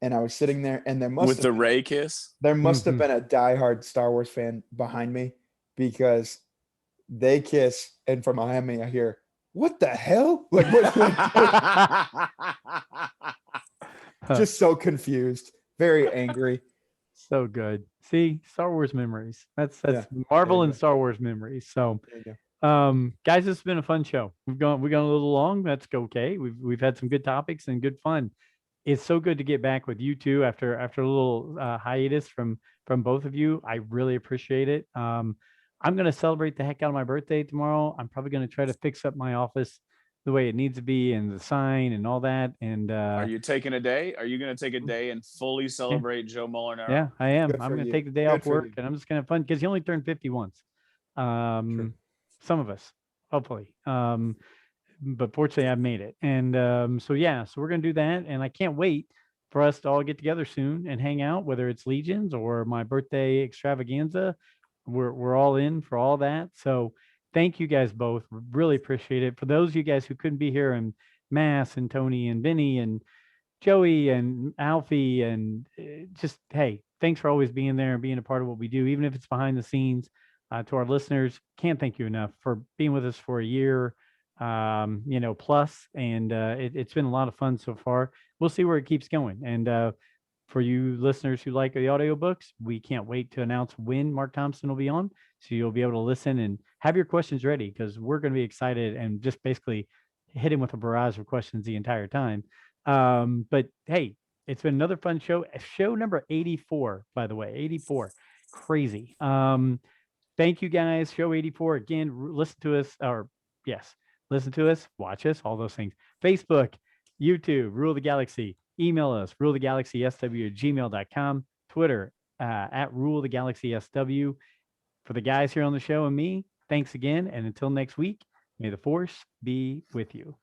and I was sitting there, and there must With have the been, Rey kiss. there must have been a diehard Star Wars fan behind me, because they kiss, and from behind me I hear, "What the hell?" Like, just so confused, very angry. So good. See, Star Wars memories. That's Yeah, Marvel there you and go. Star Wars memories. So There you go. guys, it's been a fun show. We've gone a little long. That's okay. We've had some good topics and good fun. It's so good to get back with you two after a little hiatus from both of you. I really appreciate it. I'm gonna celebrate the heck out of my birthday tomorrow. I'm probably gonna try to fix up my office the way it needs to be, and the sign and all that. And Are you taking a day? Are you going to take a day and fully celebrate Joe Molinaro? yeah, I am. Good I'm for gonna you. take the day Good off for work, you. and I'm just gonna have fun because he only turned 50 once. Some of us, hopefully. But fortunately I've made it. And so yeah, so we're gonna do that. And I can't wait for us to all get together soon and hang out, whether it's Legions or my birthday extravaganza. We're all in for all that. So thank you guys both. Really appreciate it. For those of you guys who couldn't be here, and Mass and Tony and Vinny and Joey and Alfie, and just, hey, thanks for always being there and being a part of what we do, even if it's behind the scenes. To our listeners, can't thank you enough for being with us for a year, plus. And it's been a lot of fun so far. We'll see where it keeps going. And for you listeners who like the audiobooks, we can't wait to announce when Mark Thompson will be on. So you'll be able to listen and have your questions ready, because we're going to be excited and just basically hit him with a barrage of questions the entire time. But hey, it's been another fun show. Show number 84, by the way, 84. Crazy. Thank you guys. Show 84. Again, listen to us, listen to us, watch us, all those things. Facebook, YouTube, Rule the Galaxy. Email us, RuletheGalaxySW@gmail.com. Twitter, at RuletheGalaxySW. For the guys here on the show and me, thanks again. And until next week, may the force be with you.